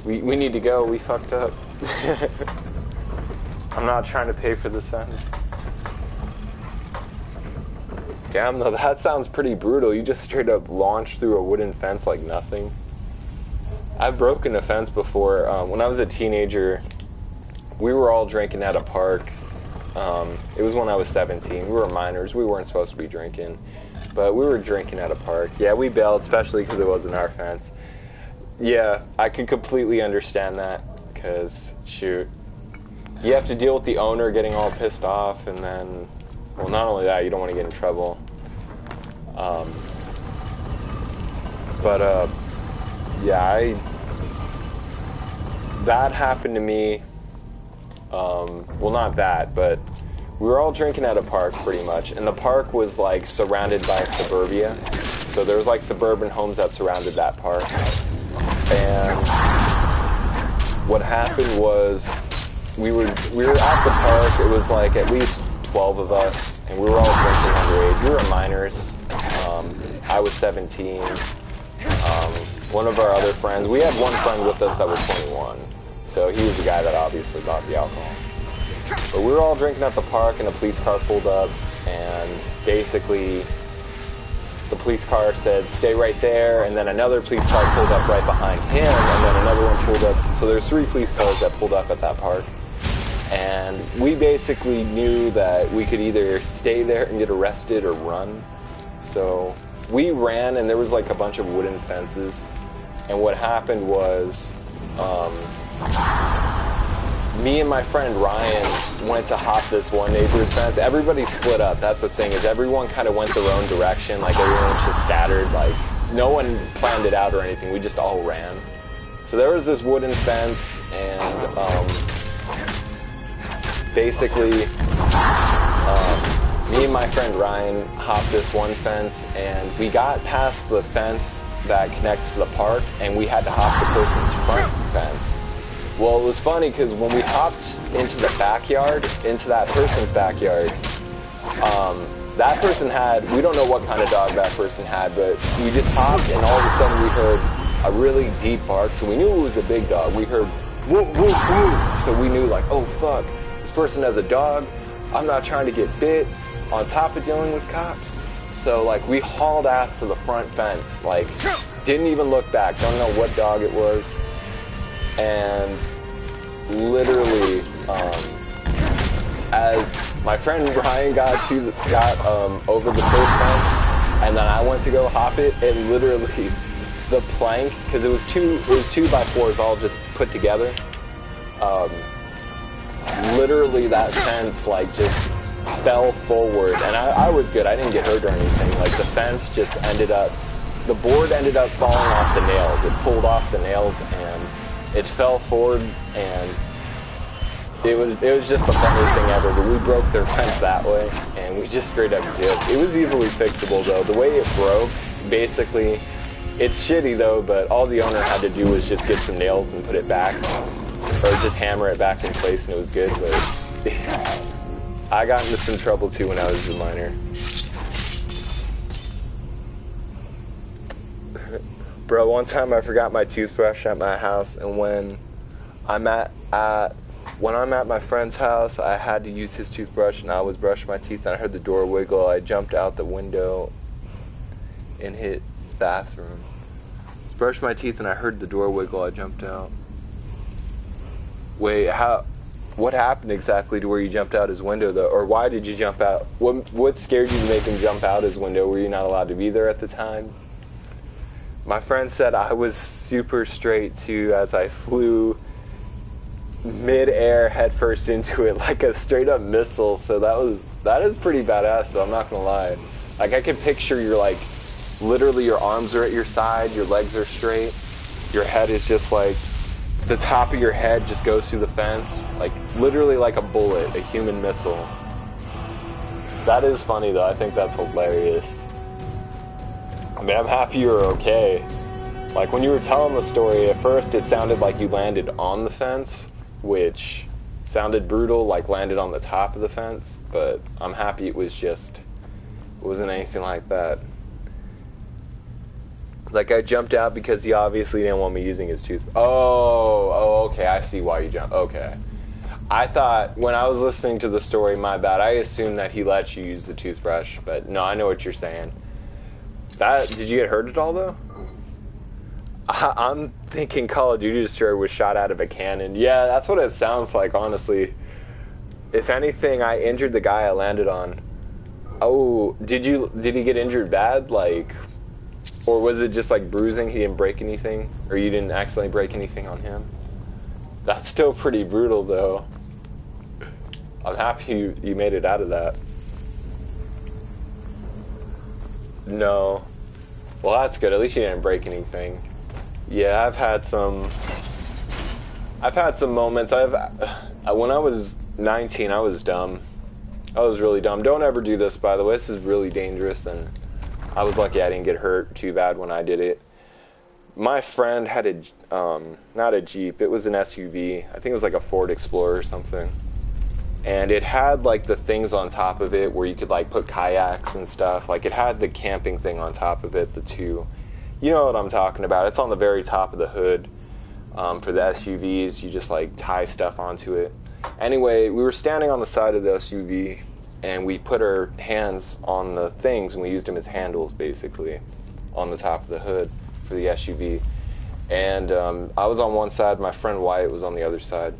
we need to go. We fucked up. I'm not trying to pay for this fence. Damn though, that sounds pretty brutal. You just straight up launched through a wooden fence like nothing. I've broken a fence before. When I was a teenager, we were all drinking at a park. It was when I was 17. We were minors. We weren't supposed to be drinking. But we were drinking at a park. Yeah, we bailed, especially because it wasn't our fence. Yeah, I can completely understand that. Because, shoot, you have to deal with the owner getting all pissed off. And then, well, not only that, you don't want to get in trouble. Yeah, that happened to me. Well, not that, but we were all drinking at a park pretty much, and the park was like surrounded by suburbia, so there was like suburban homes that surrounded that park. And what happened was we were at the park. It was like at least 12 of us, and we were all drinking underage. We were minors. I was 17. One of our other friends, we had one friend with us that was 21. So he was the guy that obviously bought the alcohol. But we were all drinking at the park, and a police car pulled up, and basically the police car said, stay right there, and then another police car pulled up right behind him, and then another one pulled up. So there's 3 police cars that pulled up at that park. And we basically knew that we could either stay there and get arrested or run. So we ran, and there was like a bunch of wooden fences. And what happened was, me and my friend Ryan went to hop this one neighbor's fence. Everybody split up. That's the thing, is everyone kind of went their own direction. Like, everyone was just scattered. Like, no one planned it out or anything. We just all ran. So there was this wooden fence, and basically, me and my friend Ryan hopped this one fence, and we got past the fence that connects to the park, and we had to hop the person's front fence. Well, it was funny because when we hopped into the backyard, into that person's backyard, that person had, we don't know what kind of dog that person had, but we just hopped, and all of a sudden we heard a really deep bark, so we knew it was a big dog. We heard, woof, woof, woof. So we knew, like, oh fuck, this person has a dog, I'm not trying to get bit, on top of dealing with cops. So, like, we hauled ass to the front fence, like, didn't even look back, don't know what dog it was. And literally, as my friend Ryan got over the first fence, and then I went to go hop it, and literally the plank, because it was two by fours all just put together. Literally that fence like just fell forward, and I was good. I didn't get hurt or anything. Like the fence just ended up, the board ended up falling off the nails. It pulled off the nails and it fell forward, and it was just the funniest thing ever. But we broke their fence that way, and we just straight up dipped. It was easily fixable though. The way it broke, basically, it's shitty though. But all the owner had to do was just get some nails and put it back, or just hammer it back in place, and it was good. But I got into some trouble too when I was a minor. Bro, one time I forgot my toothbrush at my house, and when I'm at my friend's house, I had to use his toothbrush, and I was brushing my teeth, and I heard the door wiggle. I jumped out the window and hit the bathroom. I was brushing my teeth, and I heard the door wiggle. I jumped out. Wait, what happened exactly to where you jumped out his window, though? Or why did you jump out? What scared you to make him jump out his window? Were you not allowed to be there at the time? My friend said I was super straight, too, as I flew mid-air headfirst into it like a straight-up missile. So that is pretty badass, so I'm not going to lie. Like, I can picture you're, like, literally your arms are at your side, your legs are straight, your head is just, like, the top of your head just goes through the fence, like literally like a bullet, a human missile. That is funny though. I think that's hilarious. I mean, I'm happy you were okay. Like when you were telling the story, at first it sounded like you landed on the fence, which sounded brutal, like landed on the top of the fence, but I'm happy it wasn't anything like that. Like, I jumped out because he obviously didn't want me using his tooth. Oh, okay, I see why you jumped. Okay. I thought, when I was listening to the story, my bad, I assumed that he let you use the toothbrush, but no, I know what you're saying. Did you get hurt at all, though? I'm thinking Call of Duty Destroyer was shot out of a cannon. Yeah, that's what it sounds like, honestly. If anything, I injured the guy I landed on. Oh, did he get injured bad? Like... Or was it just like bruising? He didn't break anything? Or you didn't accidentally break anything on him? That's still pretty brutal though. I'm happy you made it out of that. No. Well, that's good. At least you didn't break anything. Yeah, I've had some moments. When I was 19, I was dumb. I was really dumb. Don't ever do this, by the way. This is really dangerous, and I was lucky I didn't get hurt too bad when I did it. My friend had not a Jeep, it was an SUV. I think it was like a Ford Explorer or something. And it had like the things on top of it where you could like put kayaks and stuff. Like it had the camping thing on top of it, the two. You know what I'm talking about. It's on the very top of the hood. For the SUVs, you just like tie stuff onto it. Anyway, we were standing on the side of the SUV, and we put our hands on the things, and we used them as handles, basically, on the top of the hood for the SUV. And I was on one side, my friend Wyatt was on the other side.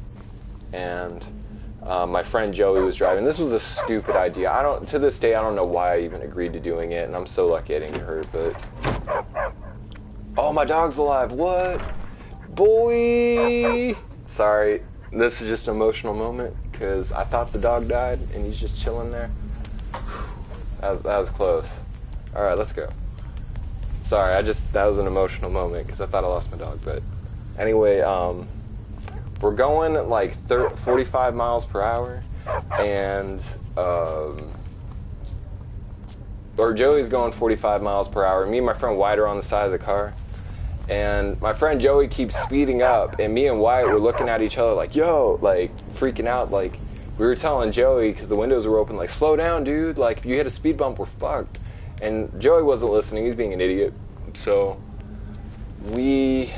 And my friend Joey was driving. This was a stupid idea. To this day, I don't know why I even agreed to doing it, and I'm so lucky I didn't get hurt, but... Oh, my dog's alive. What? Boy! Sorry, this is just an emotional moment, because I thought the dog died, and he's just chilling there. That was close. Alright, let's go. Sorry, that was an emotional moment, because I thought I lost my dog, but... Anyway, we're going at like 45 miles per hour, and, or Joey's going 45 miles per hour. Me and my friend Wyatt are on the side of the car, and my friend Joey keeps speeding up, and me and Wyatt were looking at each other like, yo, like, freaking out, like, we were telling Joey, because the windows were open, like, slow down, dude, like, if you hit a speed bump, we're fucked. And Joey wasn't listening, he's being an idiot, so we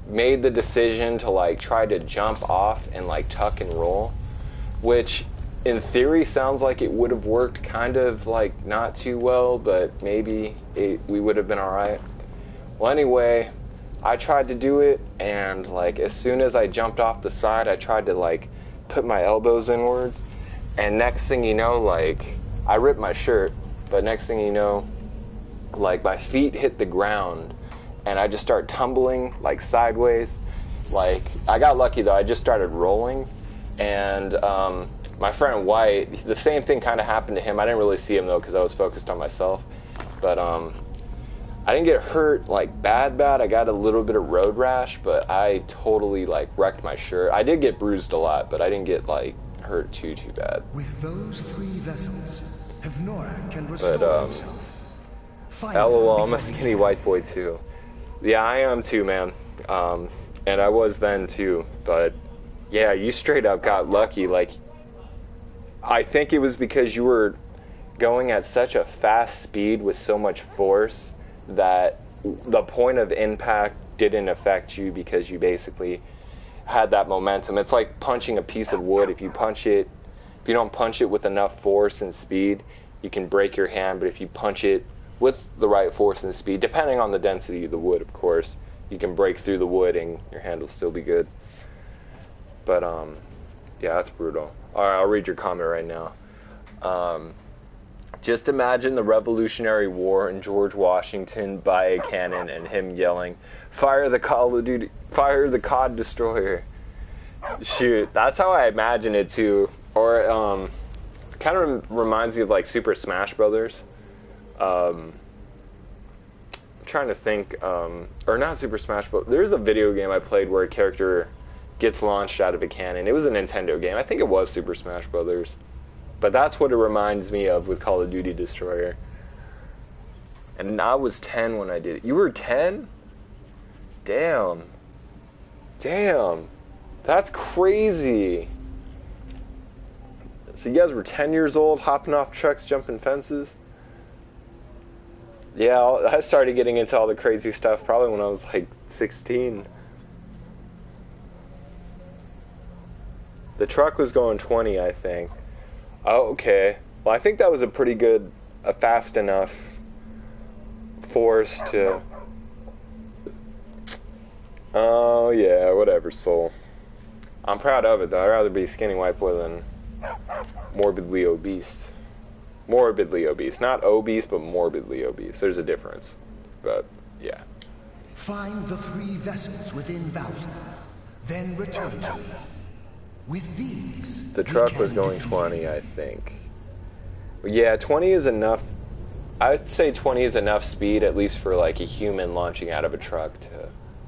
made the decision to, like, try to jump off and, like, tuck and roll, which in theory sounds like it would have worked kind of, like, not too well, but maybe we would have been alright. Well, anyway, I tried to do it, and, like, as soon as I jumped off the side, I tried to, like, put my elbows inward, and next thing you know, like, I ripped my shirt, but next thing you know, like my feet hit the ground and I just start tumbling like sideways. Like, I got lucky though, I just started rolling, and my friend White, the same thing kind of happened to him. I didn't really see him though because I was focused on myself, but I didn't get hurt like bad. I got a little bit of road rash, but I totally like wrecked my shirt. I did get bruised a lot, but I didn't get like hurt too bad. With those 3 vessels, Havnora can restore himself. LOL, I'm a skinny white boy too. Yeah, I am too, man. And I was then too, but yeah, you straight up got lucky. Like, I think it was because you were going at such a fast speed with so much force that the point of impact didn't affect you because you basically had that momentum. It's like punching a piece of wood. If you don't punch it with enough force and speed, you can break your hand, but if you punch it with the right force and speed, depending on the density of the wood, of course, you can break through the wood and your hand will still be good. But yeah, that's brutal. Alright, I'll read your comment right now. Just imagine the Revolutionary War and George Washington by a cannon and him yelling, "Fire the Call of Duty, fire the COD destroyer." Shoot, that's how I imagine it too. Or kind of reminds me of like Super Smash Brothers. I'm trying to think, or not Super Smash Bros. There's a video game I played where a character gets launched out of a cannon. It was a Nintendo game. I think it was Super Smash Brothers. But that's what it reminds me of with Call of Duty Destroyer. And I was 10 when I did it. You were 10? Damn. Damn. That's crazy. So you guys were 10 years old, hopping off trucks, jumping fences? Yeah, I started getting into all the crazy stuff probably when I was like 16. The truck was going 20, I think. Oh, okay. Well, I think that was a fast enough force to... Oh, yeah, whatever, soul. I'm proud of it, though. I'd rather be skinny white boy than morbidly obese. Morbidly obese. Not obese, but morbidly obese. There's a difference. But, yeah. Find the 3 vessels within Valhalla, then return to me. With these, the truck was going 20, I think. But yeah, 20 is enough. I'd say 20 is enough speed, at least for like a human launching out of a truck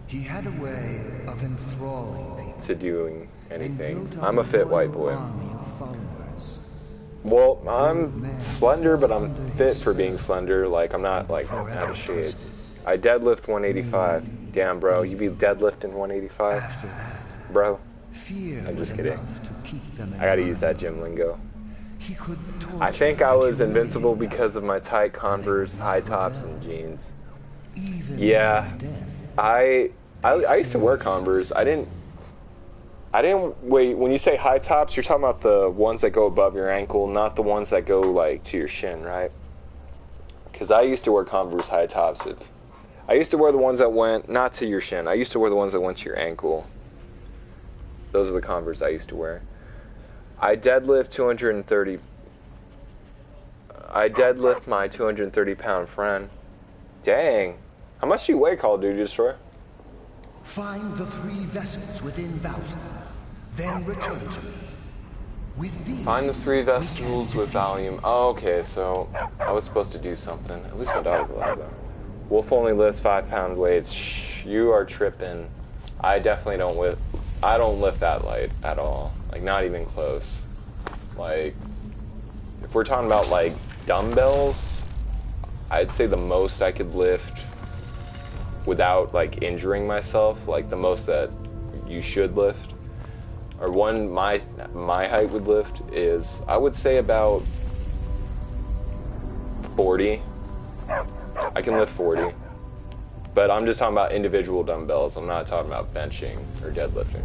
he had a way of enthralling people, to doing anything. I'm a fit white boy. Followers. Well, I'm slender, but I'm fit for being slender. Like, I'm not like out of shape. I deadlift 185. Damn, bro, you be deadlifting 185? After that, bro? fear I'm was just kidding. enough to keep them in I gotta line. use that gym lingo. He could I think I was invincible because of my tight Converse, high tops, and jeans. even Yeah, in death. I used to wear Converse. I didn't wait. When you say high tops, you're talking about the ones that go above your ankle, not the ones that go like to your shin, right? Because I used to wear Converse high tops. I used to wear the ones that went not to your shin. I used to wear the ones that went to your ankle. Those are the Converse I used to wear. I deadlift 230. I deadlift my 230-pound friend. Dang. How much do you weigh, Call of Duty Destroyer? Find the 3 vessels within Valhalla, then return to me. With these, Find the 3 vessels with volume. Oh, okay, so I was supposed to do something. At least my dog's alive, though. Wolf only lifts 5-pound weights. Shh, you are tripping. I definitely don't lift. I don't lift that light at all. Like, not even close. Like, if we're talking about, like, dumbbells, I'd say the most I could lift without, like, injuring myself, like, the most that you should lift, or one my height would lift is, I would say about 40. I can lift 40. But I'm just talking about individual dumbbells. I'm not talking about benching or deadlifting.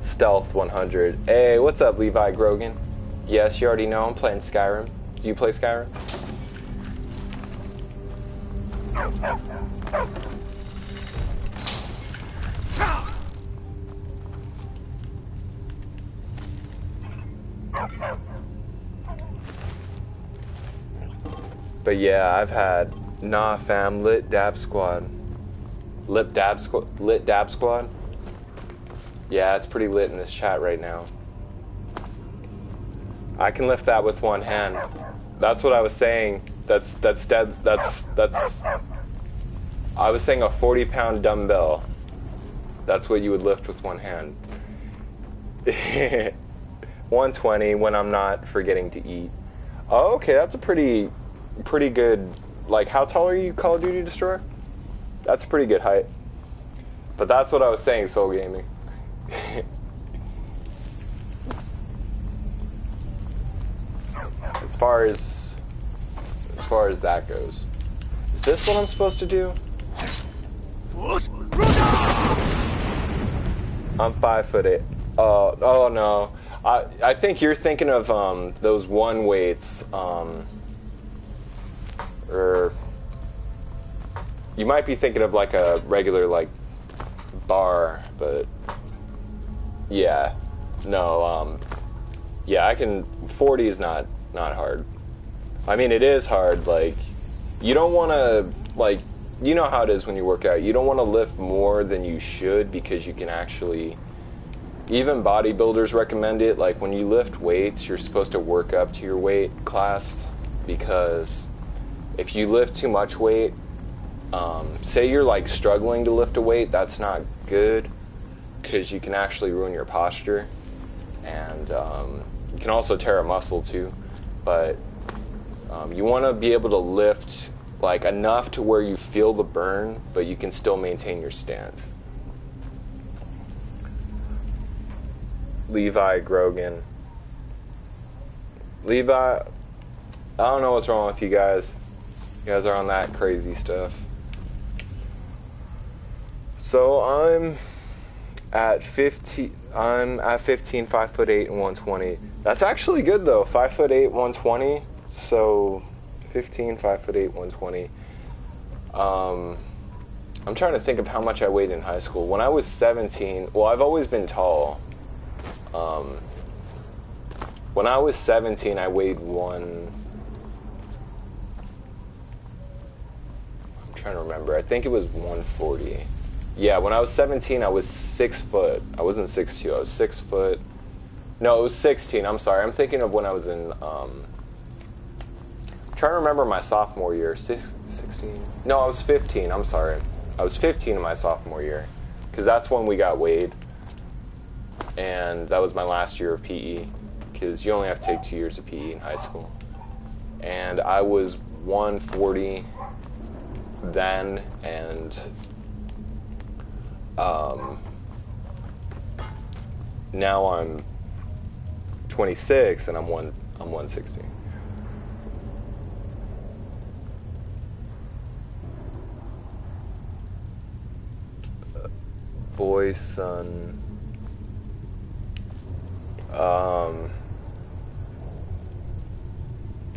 Stealth 100. Hey, what's up, Levi Grogan? Yes, you already know I'm playing Skyrim. Do you play Skyrim? But yeah, I've had Nah Fam, Lit Dab Squad. Lit Dab Squad? Yeah, it's pretty lit in this chat right now. I can lift that with one hand. That's what I was saying. That's I was saying a 40-pound dumbbell. That's what you would lift with one hand. 120 when I'm not forgetting to eat. Oh, okay, that's a pretty good. Like, how tall are you, Call of Duty Destroyer? That's a pretty good height. But that's what I was saying, Soul Gaming. As far as that goes, is this what I'm supposed to do? I'm 5'8". Oh no. I think you're thinking of those one weights, or you might be thinking of like a regular like bar, but yeah, no, yeah, I can. 40 is not hard. I mean, it is hard. Like, you don't want to, like, you know how it is when you work out. You don't want to lift more than you should, because you can actually, even bodybuilders recommend it. Like, when you lift weights, you're supposed to work up to your weight class, because if you lift too much weight, say you're like struggling to lift a weight, that's not good, because you can actually ruin your posture, and you can also tear a muscle too. But you want to be able to lift like enough to where you feel the burn, but you can still maintain your stance. Levi Grogan. Levi, I don't know what's wrong with you guys. You guys are on that crazy stuff. So I'm at 15, 5'8" and 120. That's actually good though, 5'8", 120. So 15, 5'8", 120. I'm trying to think of how much I weighed in high school. When I was 17, well, I've always been tall. When I was 17, I weighed I'm trying to remember. I think it was 140. Yeah, when I was 17, I was 6 foot. I wasn't 6'2", I was 6 foot. No, it was 16, I'm sorry. I'm thinking of when I was in, I'm trying to remember my sophomore year. 16? No, I was 15, I'm sorry. I was 15 in my sophomore year, because that's when we got weighed. And that was my last year of PE, because you only have to take 2 years of PE in high school. And I was 140 then, and now I'm 26 and I'm 160. Boy, son.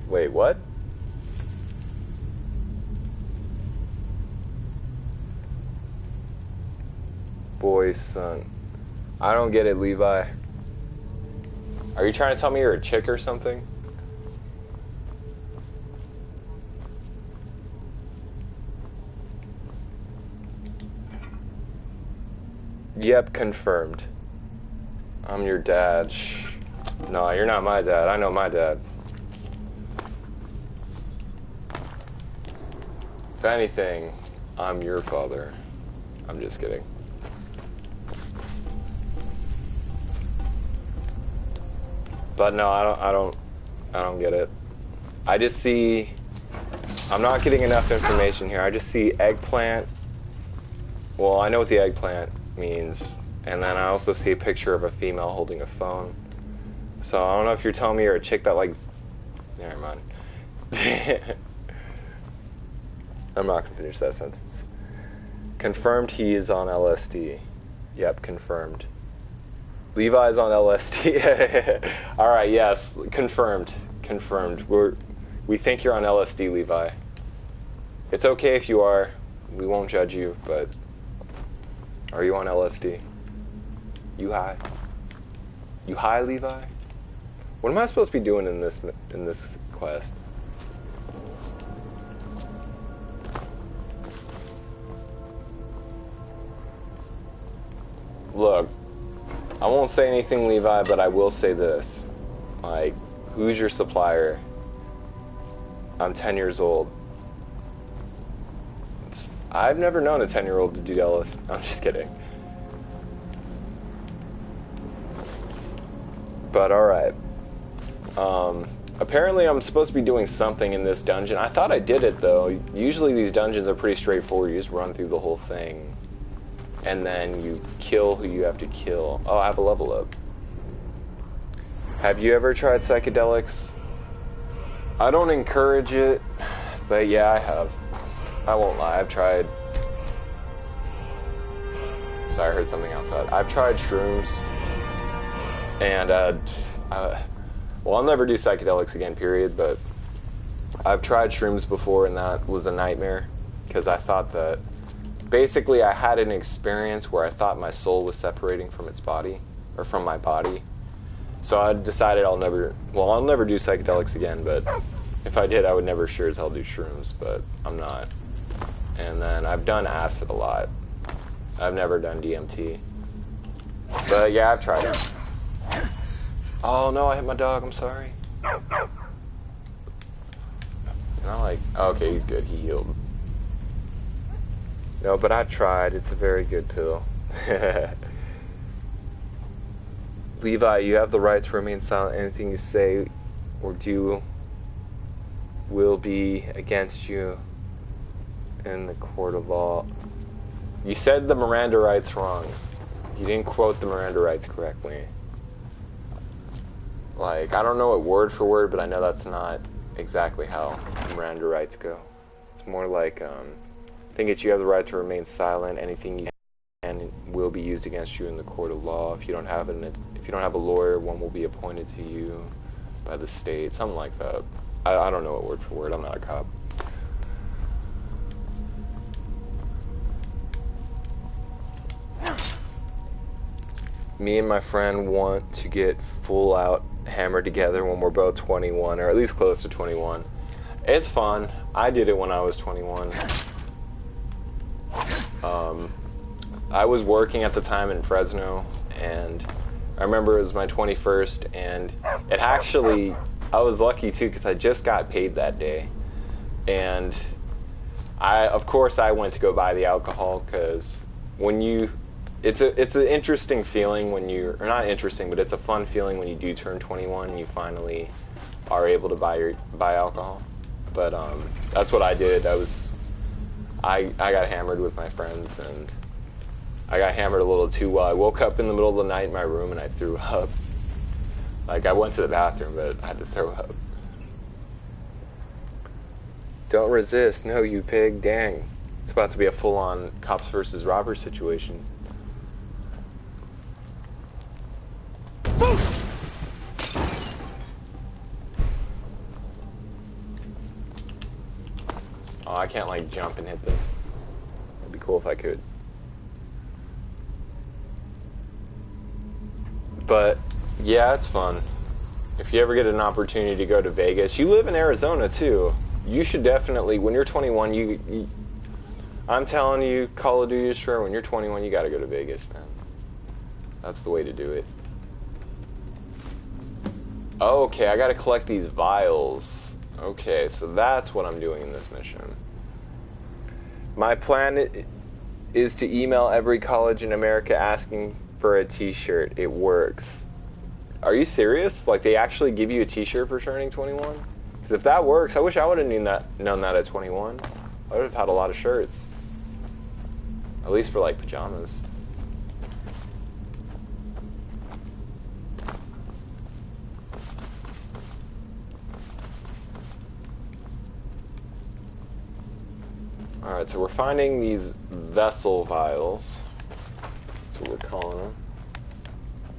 Wait, what? Boy, son. I don't get it, Levi. Are you trying to tell me you're a chick or something? Yep, confirmed. I'm your dad. Shh. No, you're not my dad. I know my dad. If anything, I'm your father. I'm just kidding. But no, I don't get it. I just see, I'm not getting enough information here. I just see eggplant. Well, I know what the eggplant means. And then I also see a picture of a female holding a phone. So I don't know if you're telling me you're a chick that likes... Never mind. I'm not going to finish that sentence. Confirmed he is on LSD. Yep, confirmed. Levi's on LSD. Alright, yes, confirmed. Confirmed. We think you're on LSD, Levi. It's okay if you are. We won't judge you, but... Are you on LSD? You high? You high, Levi? What am I supposed to be doing in this quest? look, I won't say anything, Levi, but I will say this. Like, who's your supplier? I'm 10 years old. I've never known a 10-year-old to do jealous. I'm just kidding. But alright. Apparently I'm supposed to be doing something in this dungeon. I thought I did it, though. Usually these dungeons are pretty straightforward. You just run through the whole thing. And then you kill who you have to kill. Oh, I have a level up. Have you ever tried psychedelics? I don't encourage it, but yeah, I have. I won't lie, I've tried. Sorry, I heard something outside. I've tried shrooms. And, well, I'll never do psychedelics again, period, but I've tried shrooms before, and that was a nightmare, because I thought that, basically, I had an experience where I thought my soul was separating from its body, or from my body. So I decided I'll never do psychedelics again, but if I did, I would never sure as hell do shrooms, but I'm not. And then I've done acid a lot. I've never done DMT. But yeah, I've tried it. Oh no, I hit my dog, I'm sorry. And I like, okay, he's good, he healed. No, but I've tried, it's a very good pill. Levi, you have the right to remain silent. Anything you say or do will be against you in the court of law. You said the Miranda rights wrong. You didn't quote the Miranda rights correctly. Like, I don't know it word for word, but I know that's not exactly how Miranda rights go. It's more like, I think it's you have the right to remain silent. Anything you can will be used against you in the court of law. If you don't have a lawyer, one will be appointed to you by the state. Something like that. I don't know it word for word. I'm not a cop. Me and my friend want to get full out hammered together when we're both 21, or at least close to 21. It's fun. I did it when I was 21. I was working at the time in Fresno, and I remember it was my 21st, and it actually, I was lucky too, because I just got paid that day. And of course I went to go buy the alcohol, because it's an interesting feeling when or not interesting, but it's a fun feeling when you do turn 21 and you finally are able to buy alcohol. But that's what I did. I got hammered with my friends, and I got hammered a little too well. I woke up in the middle of the night in my room and I threw up. Like, I went to the bathroom, but I had to throw up. Don't resist. No, you pig. Dang. It's about to be a full-on cops versus robbers situation. Oh, I can't, like, jump and hit this. It'd be cool if I could. But, yeah, it's fun. If you ever get an opportunity to go to Vegas, you live in Arizona, too. You should definitely, when you're 21, I'm telling you, Call of Duty is sure, when you're 21, you gotta go to Vegas, man. That's the way to do it. Okay, I gotta collect these vials. Okay, so that's what I'm doing in this mission. My plan is to email every college in America asking for a t-shirt. It works. Are you serious? Like, they actually give you a t-shirt for turning 21? Because if that works, I wish I would have known that at 21. I would have had a lot of shirts. At least for, like, pajamas. Alright, so we're finding these vessel vials. That's what we're calling them.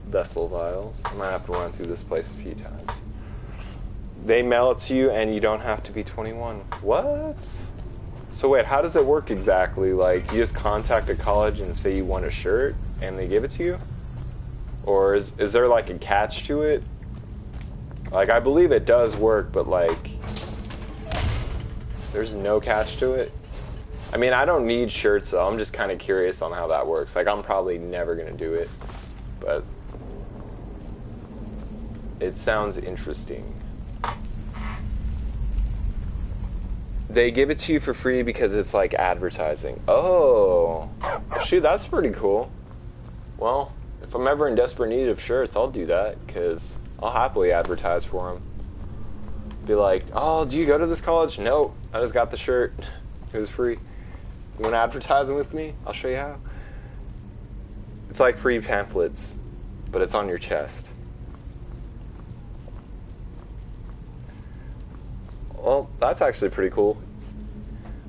Vessel vials. I might have to run through this place a few times. They mail it to you and you don't have to be 21. What? So wait, how does it work exactly? Like, you just contact a college and say you want a shirt and they give it to you? Or is there like a catch to it? Like, I believe it does work, but like, there's no catch to it? I mean, I don't need shirts, though. I'm just kind of curious on how that works. Like, I'm probably never going to do it, but it sounds interesting. They give it to you for free because it's like advertising. Oh, shoot, that's pretty cool. Well, if I'm ever in desperate need of shirts, I'll do that because I'll happily advertise for them. Be like, oh, do you go to this college? Nope, I just got the shirt. It was free. You want to advertise with me? I'll show you how. It's like free pamphlets, but it's on your chest. Well, that's actually pretty cool.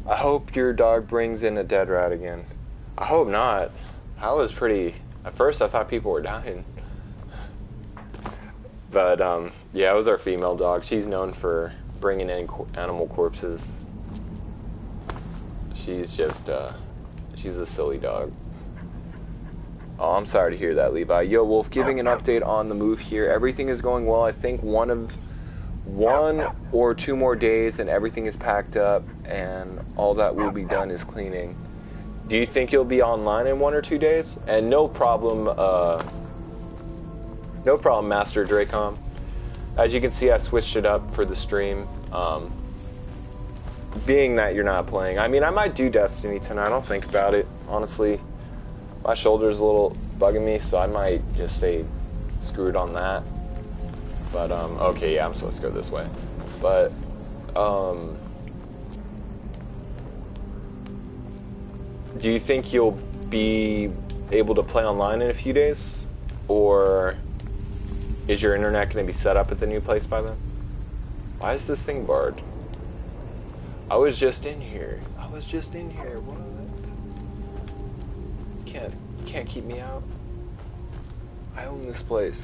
I hope your dog brings in a dead rat again. I hope not. I was pretty... At first, I thought people were dying. But, yeah, it was our female dog. She's known for bringing in animal corpses. She's just, she's a silly dog. Oh, I'm sorry to hear that, Levi. Yo, Wolf, giving an update on the move here. Everything is going well. I think one or two more days and everything is packed up and all that will be done is cleaning. Do you think you'll be online in 1 or 2 days? And no problem, Master Dracom. As you can see, I switched it up for the stream. Being that you're not playing, I mean, I might do Destiny tonight. I'll think about it, honestly. My shoulder's a little bugging me, so I might just say screw it on that. But, okay, yeah, I'm supposed to go this way. But, do you think you'll be able to play online in a few days? Or is your internet going to be set up at the new place by then? Why is this thing barred? I was just in here. What? You can't keep me out. I own this place.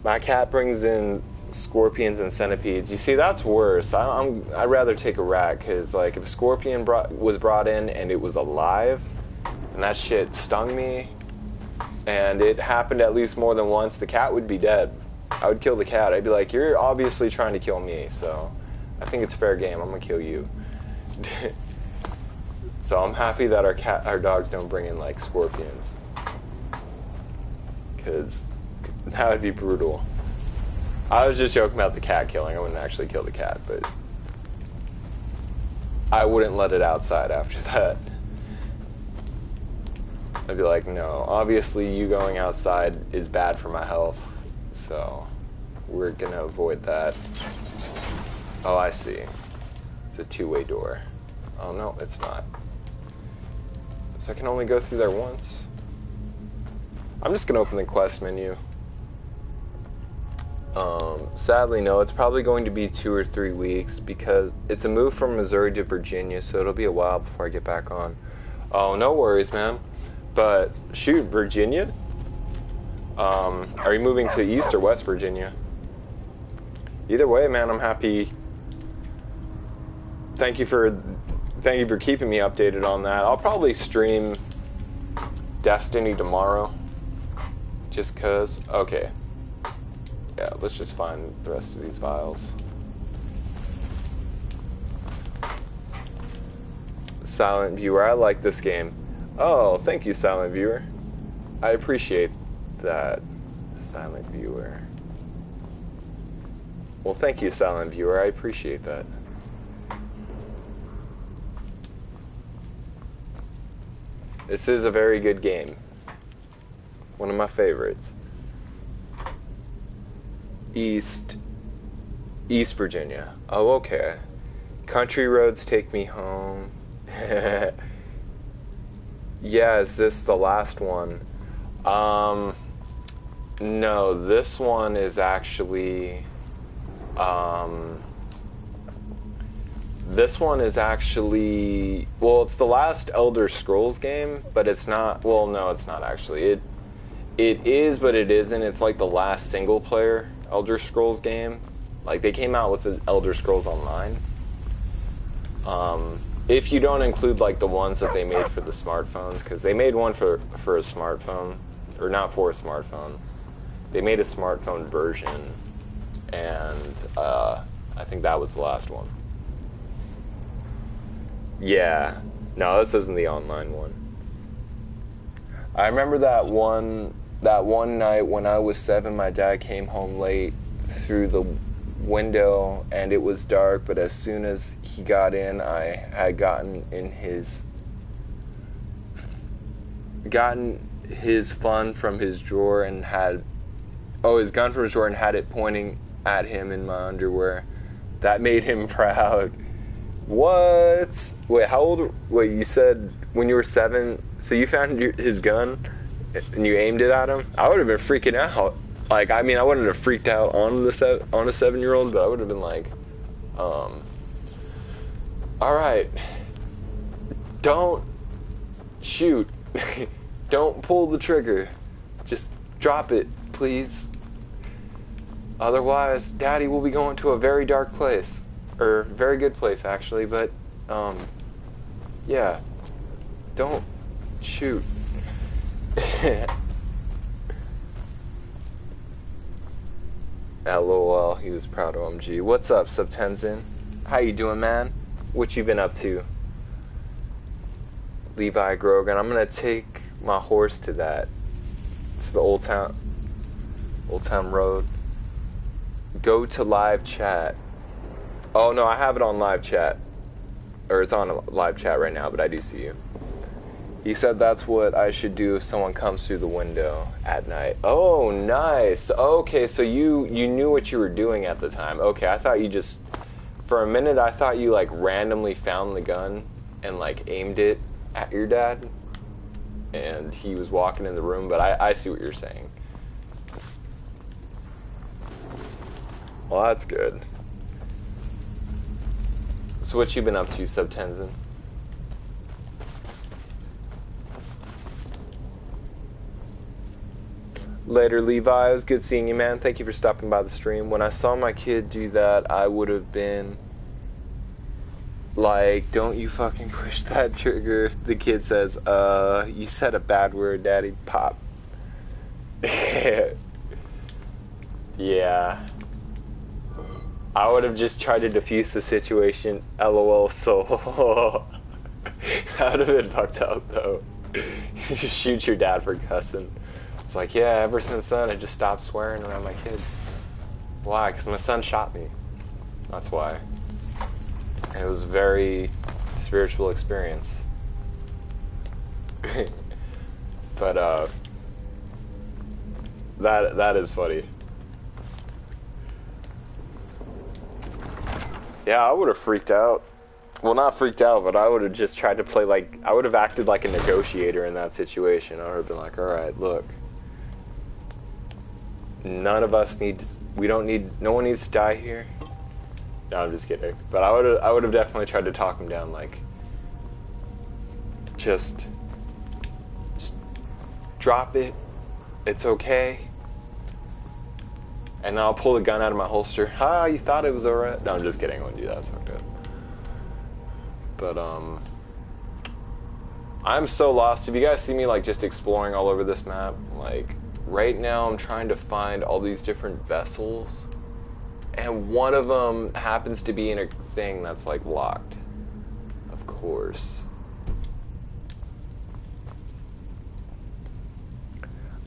My cat brings in scorpions and centipedes. You see, that's worse. I'd rather take a rat, because, like, if a scorpion was brought in and it was alive, and that shit stung me, and it happened at least more than once, the cat would be dead. I would kill the cat. I'd be like, you're obviously trying to kill me, so I think it's fair game. I'm gonna kill you. So I'm happy that our dogs don't bring in, like, scorpions, because that would be brutal. I was just joking about the cat killing. I wouldn't actually kill the cat, but I wouldn't let it outside after that. I'd be like, no, obviously you going outside is bad for my health, so we're gonna avoid that. Oh, I see. It's a two-way door. Oh, no, it's not. So I can only go through there once. I'm just gonna open the quest menu. Sadly, no, it's probably going to be 2 or 3 weeks because it's a move from Missouri to Virginia, so it'll be a while before I get back on. Oh, no worries, man. But, shoot, Virginia? Are you moving to East or West Virginia? Either way, man, I'm happy. Thank you for keeping me updated on that. I'll probably stream Destiny tomorrow. Just 'cause. Okay. Yeah, let's just find the rest of these files. Silent Viewer, I like this game. Oh, thank you, Silent Viewer. I appreciate that, Silent Viewer. Well, thank you, Silent Viewer. I appreciate that. This is a very good game. One of my favorites. East Virginia. Oh, okay. Country roads take me home. Yeah, is this the last one? No, this one is actually, well, it's the last Elder Scrolls game, but it's not, well, no, it's not actually. It is, but it isn't. It's like the last single player Elder Scrolls game. Like, they came out with the Elder Scrolls Online. If you don't include, like, the ones that they made for the smartphones, because they made one for a smartphone, or not for a smartphone. They made a smartphone version, and I think that was the last one. Yeah. No, this isn't the online one. I remember that one night when I was 7, my dad came home late through the window and it was dark, but as soon as he got in, I had gotten his fun from his drawer and had his gun from his drawer and had it pointing at him in my underwear. That made him proud. What? Wait, how old? Wait, you said when you were 7, so you found his gun and you aimed it at him? I would have been freaking out. Like, I mean, I wouldn't have freaked out on a 7-year-old, but I would have been like, all right, don't shoot. Don't pull the trigger. Just drop it, please. Otherwise, Daddy will be going to a very dark place. Or, very good place, actually, but, yeah. Don't shoot. LOL, he was proud of OMG. What's up, Subtenzin? How you doing, man? What you been up to? Levi Grogan. I'm gonna take my horse to the Old Town Road. Go to live chat. Oh no, I have it on live chat. Or it's on live chat right now, but I do see you. He said that's what I should do if someone comes through the window at night. Oh, nice. Okay, so you knew what you were doing at the time. Okay, I thought you just... For a minute, I thought you, like, randomly found the gun and, like, aimed it at your dad. And he was walking in the room, but I see what you're saying. Well, that's good. So what you been up to, Subtenzin? Later, Levi. It was good seeing you, man. Thank you for stopping by the stream. When I saw my kid do that, I would have been like, don't you fucking push that trigger. The kid says, you said a bad word, Daddy. Pop. Yeah. I would have just tried to defuse the situation. LOL, so... That would have been fucked up, though. You just shoot your dad for cussing. It's like, yeah, ever since then, I just stopped swearing around my kids. Why? Because my son shot me. That's why. And it was a very spiritual experience. But, that is funny. Yeah, I would have freaked out. Well, not freaked out, but I would have just tried to play like... I would have acted like a negotiator in that situation. I would have been like, alright, look. None of us need... No one needs to die here. No, I'm just kidding. But I would have definitely tried to talk him down, like... Just drop it. It's okay. And I'll pull the gun out of my holster. Ah, you thought it was alright? No, I'm just kidding. I wouldn't do that. It's not good. But, I'm so lost. If you guys see me, like, just exploring all over this map, like, right now I'm trying to find all these different vessels. And one of them happens to be in a thing that's, like, locked. Of course.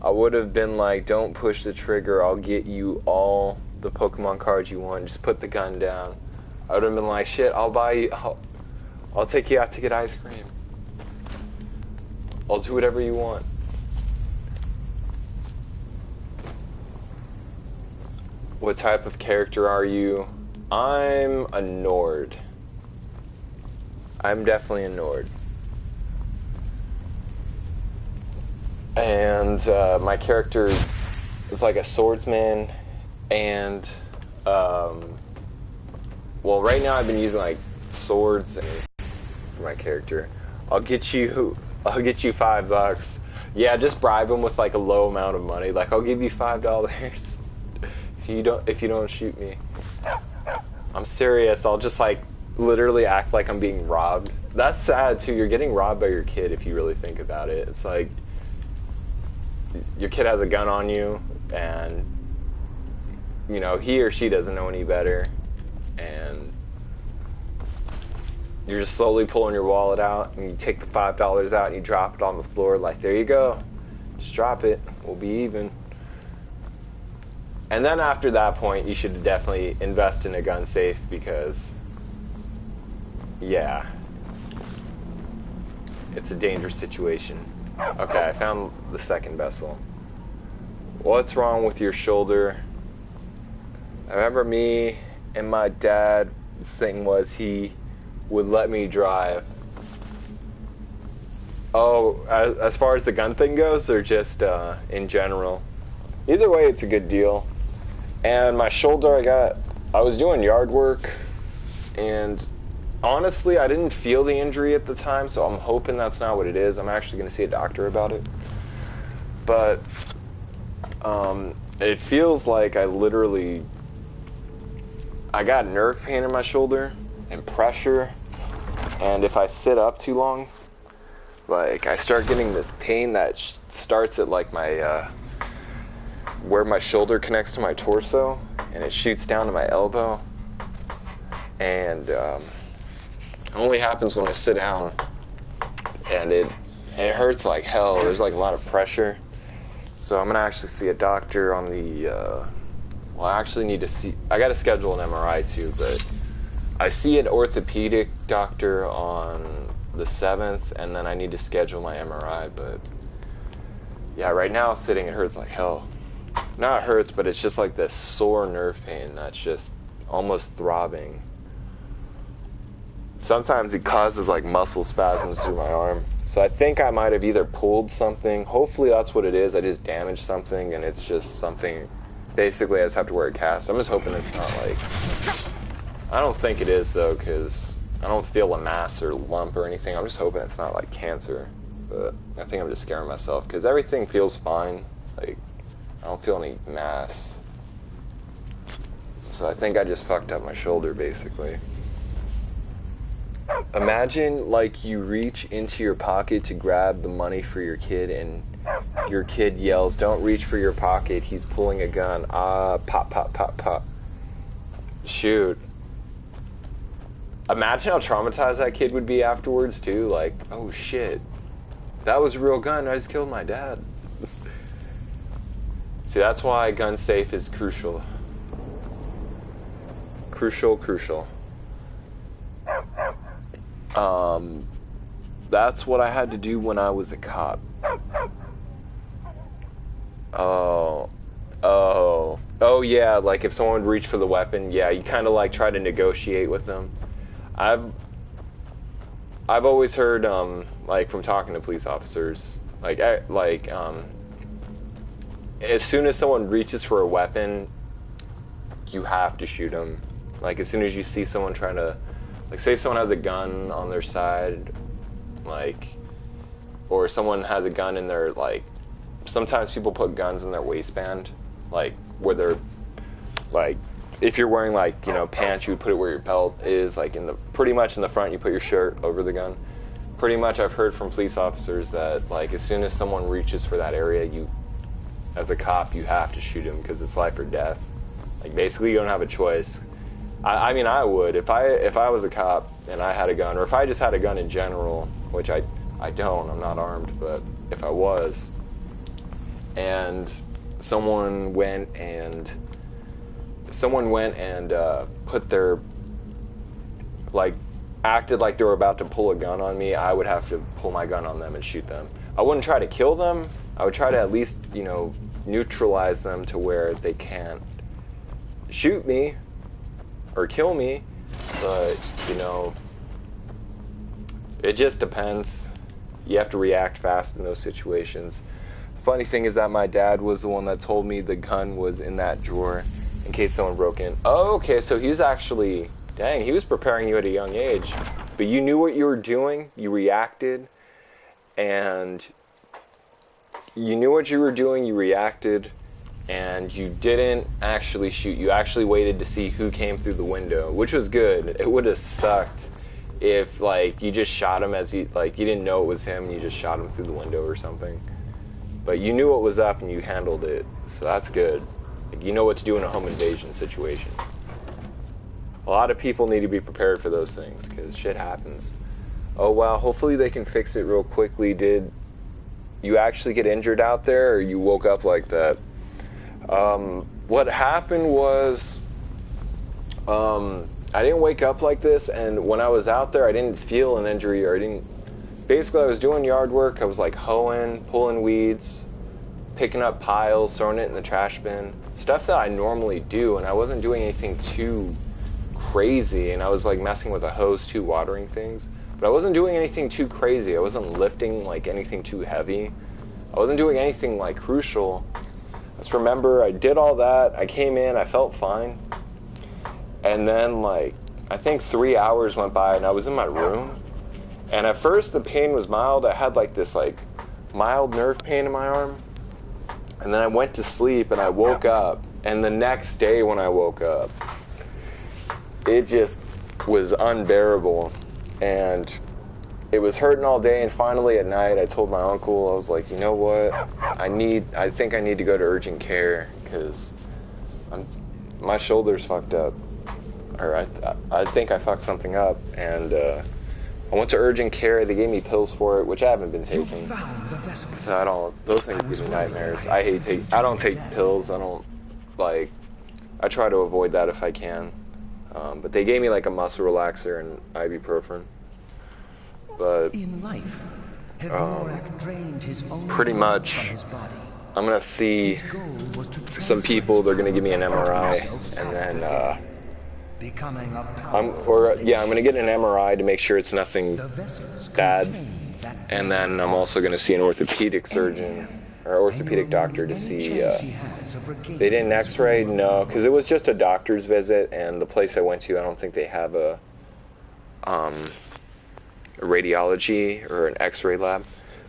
I would have been like, don't push the trigger, I'll get you all the Pokemon cards you want, just put the gun down. I would have been like, shit, I'll buy you, I'll take you out to get ice cream. I'll do whatever you want. What type of character are you? I'm a Nord. I'm definitely a Nord. And my character is like a swordsman, and well, right now I've been using like swords and for my character. I'll get you $5. Yeah, just bribe him with like a low amount of money. Like, I'll give you $5 if you don't shoot me. I'm serious. I'll just like literally act like I'm being robbed. That's sad too. You're getting robbed by your kid if you really think about it. It's like, your kid has a gun on you, and, you know, he or she doesn't know any better, and You're just slowly pulling your wallet out, and you take the $5 out and you drop it on the floor like, there you go. Just drop it. We'll be even. And then after that point, you should definitely invest in a gun safe because, yeah, it's a dangerous situation. Okay, I found the second vessel. What's wrong with your shoulder? I remember me and my dad, the thing was he would let me drive. Oh, as far as the gun thing goes, or just in general? Either way, it's a good deal. And my shoulder, I was doing yard work, and honestly, I didn't feel the injury at the time, so I'm hoping that's not what it is. I'm actually going to see a doctor about it. But it feels like I got nerve pain in my shoulder and pressure, and if I sit up too long, like I start getting this pain that starts at like my where my shoulder connects to my torso, and it shoots down to my elbow, and it only happens when I sit down, and it hurts like hell. There's like a lot of pressure, so I'm gonna actually see a doctor on the well, I actually need to see, I gotta schedule an MRI too, but I see an orthopedic doctor on the 7th, and then I need to schedule my MRI. But yeah, right now sitting, it hurts like hell. Not hurts, but it's just like this sore nerve pain that's just almost throbbing. Sometimes it causes like muscle spasms through my arm. So I think I might have either pulled something. Hopefully that's what it is. I just damaged something, and it's just something. Basically, I just have to wear a cast. I'm just hoping it's not like... I don't think it is, though, because I don't feel a mass or lump or anything. I'm just hoping it's not like cancer. But I think I'm just scaring myself, because everything feels fine. Like, I don't feel any mass. So I think I just fucked up my shoulder, basically. Imagine, like, you reach into your pocket to grab the money for your kid, and your kid yells, "Don't reach for your pocket, he's pulling a gun." Pop, pop, pop, pop. Shoot. Imagine how traumatized that kid would be afterwards, too. Like, oh shit. That was a real gun, I just killed my dad. See, that's why a gun safe is crucial. Crucial. That's what I had to do when I was a cop. Oh yeah, like if someone would reach for the weapon, yeah, you kind of like try to negotiate with them. I've always heard, like from talking to police officers, as soon as someone reaches for a weapon, you have to shoot them. Like as soon as you see someone trying to, like say someone has a gun on their side, like, or someone has a gun in their, like, sometimes people put guns in their waistband, like where they're, like, if you're wearing like, you know, pants, you would put it where your belt is, like pretty much in the front, you put your shirt over the gun. Pretty much I've heard from police officers that, like, as soon as someone reaches for that area, you, as a cop, you have to shoot him because it's life or death. Like basically you don't have a choice. I mean, I would if I was a cop and I had a gun, or if I just had a gun in general, which I don't. I'm not armed, but if I was, and someone went and put their, like, acted like they were about to pull a gun on me, I would have to pull my gun on them and shoot them. I wouldn't try to kill them. I would try to at least, you know, neutralize them to where they can't shoot me or kill me, but, you know, it just depends. You have to react fast in those situations. The funny thing is that my dad was the one that told me the gun was in that drawer in case someone broke in. Oh, okay, so he's actually, dang, he was preparing you at a young age. But you knew what you were doing, you reacted, and you knew what you were doing, you reacted, and you didn't actually shoot. You actually waited to see who came through the window, which was good. It would have sucked if, like, you just shot him as he, like, you didn't know it was him and you just shot him through the window or something. But you knew what was up and you handled it, so that's good. Like, you know what to do in a home invasion situation. A lot of people need to be prepared for those things because shit happens. Oh wow, hopefully they can fix it real quickly. Did you actually get injured out there, or you woke up like that? What happened was, I didn't wake up like this, and when I was out there, I didn't feel an injury, or I didn't... Basically, I was doing yard work. I was like hoeing, pulling weeds, picking up piles, throwing it in the trash bin. Stuff that I normally do, and I wasn't doing anything too crazy, and I was like messing with a hose too, watering things. But I wasn't doing anything too crazy. I wasn't lifting like anything too heavy. I wasn't doing anything like crucial. Just remember, I did all that. I came in, I felt fine. And then like, I think 3 hours went by and I was in my room. And at first the pain was mild. I had like this like mild nerve pain in my arm. And then I went to sleep and I woke up. And the next day when I woke up, it just was unbearable. And it was hurting all day, and finally at night I told my uncle, I was like, you know what, I think I need to go to urgent care, because my shoulder's fucked up, or I think I fucked something up, and I went to urgent care. They gave me pills for it, which I haven't been taking, so those things give me nightmares. I don't take pills. I try to avoid that if I can. But they gave me like a muscle relaxer and ibuprofen. But in life, Hevorak drained his own pretty much, from his body. I'm gonna see His goal was to some people. They're gonna give me an MRI, and then becoming a I'm powerful gonna get an MRI to make sure it's nothing The vessels bad, contain that and then I'm also gonna see an orthopedic surgeon or orthopedic doctor to see. They didn't X-ray, no, because it was just a doctor's visit, and the place I went to, I don't think they have a radiology or an X-ray lab.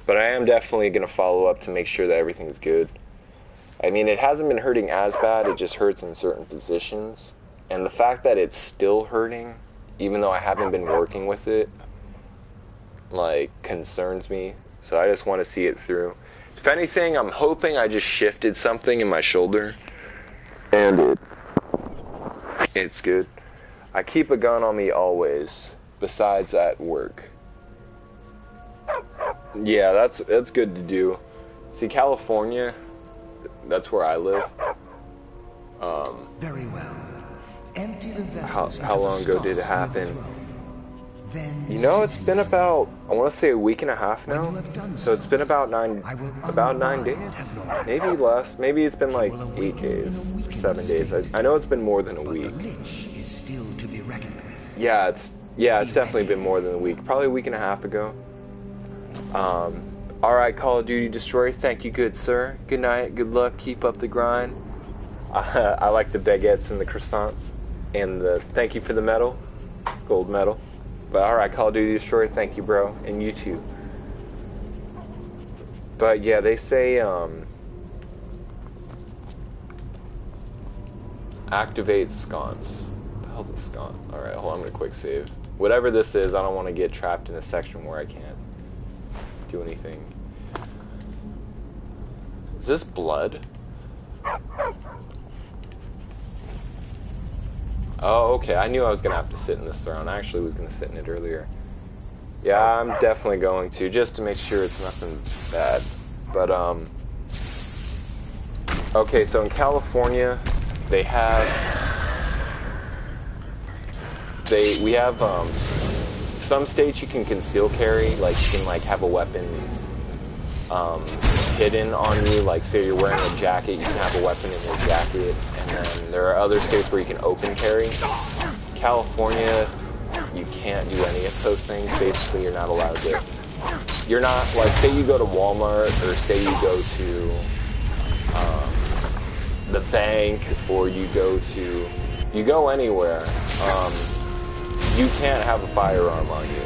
But I am definitely going to follow up to make sure that everything's good. I mean, it hasn't been hurting as bad, it just hurts in certain positions. And the fact that it's still hurting, even though I haven't been working with it, like, concerns me. So I just want to see it through. If anything, I'm hoping I just shifted something in my shoulder, and it's good. I keep a gun on me always, besides at work. Yeah, that's good to do. See, California, that's where I live. Very well. Empty the vessels How into long the ago did it stalls happen? overthrown. Then You know, it's been about, I want to say a week and a half When now. you have done So it's been about nine I will days. unbind Maybe less. Maybe it's been like will 8 awaken days, in a or weakened 7 days. state. I know it's been more than a but week. the Lich is still to be reckoned with. Yeah, it's definitely been more than a week. Probably a week and a half ago. Alright, Call of Duty Destroyer, thank you, good sir. Good night, good luck, keep up the grind. I like the baguettes and the croissants. And the thank you for the medal. Gold medal. But alright, Call of Duty Destroyer, thank you, bro. And you too. But yeah, they say, activate sconce. What the hell's a sconce? Alright, hold on, I'm gonna quick save. Whatever this is, I don't want to get trapped in a section where I can't do anything. Is this blood? Oh, okay. I knew I was going to have to sit in this throne. I actually was going to sit in it earlier. Yeah, I'm definitely going to, just to make sure it's nothing bad. But, okay, so in California, we have, some states you can conceal carry, like, you can, like, have a weapon, hidden on you, like say you're wearing a jacket, you can have a weapon in your jacket, and then there are other states where you can open carry. California, you can't do any of those things. Basically, you're not allowed to. You're not, like, say you go to Walmart, or say you go to the bank, or you go anywhere, you can't have a firearm on you.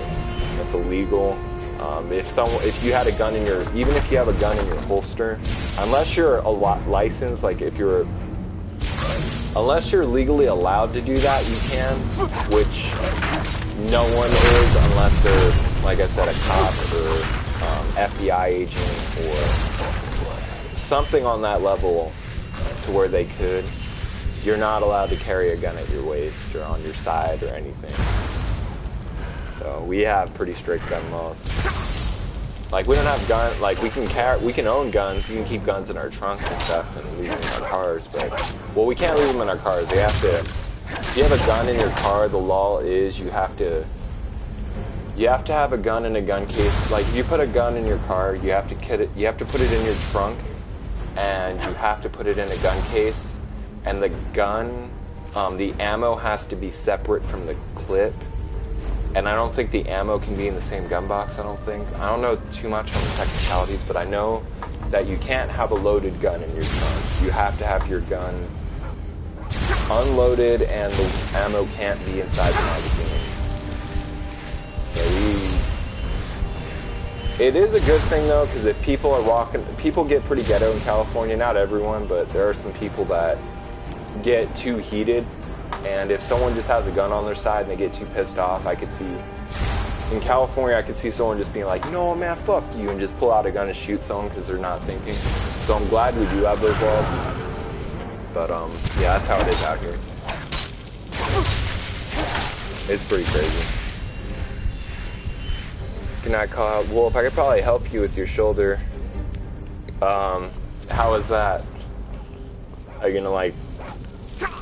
That's illegal. If you had a gun in even if you have a gun in your holster, unless you're licensed, like unless you're legally allowed to do that, you can, which no one is unless they're, like I said, a cop or FBI agent or something on that level to where they could. you're not allowed to carry a gun at your waist or on your side or anything. So we have pretty strict gun laws. Like, we don't have gun, like, we can own guns, we can keep guns in our trunks and stuff and leave them in our cars, but, well, we can't leave them in our cars. They have to, if you have a gun in your car, the law is you have to have a gun in a gun case. Like, if you put a gun in your car, you have to put it in your trunk, and you have to put it in a gun case, and the gun, the ammo has to be separate from the clip. And I don't think the ammo can be in the same gun box, I don't think. I don't know too much on the technicalities, but I know that you can't have a loaded gun in your trunk. You have to have your gun unloaded, and the ammo can't be inside the magazine. So it is a good thing, though, because if people are people get pretty ghetto in California. Not everyone, but there are some people that get too heated. And if someone just has a gun on their side and they get too pissed off, I could see, in California, I could see someone just being like, you know what, man, fuck you, and just pull out a gun and shoot someone because they're not thinking. So I'm glad we do have those laws. But, yeah, that's how it is out here. It's pretty crazy. Can I call out Wolf? I could probably help you with your shoulder. How is that? Are you gonna, like,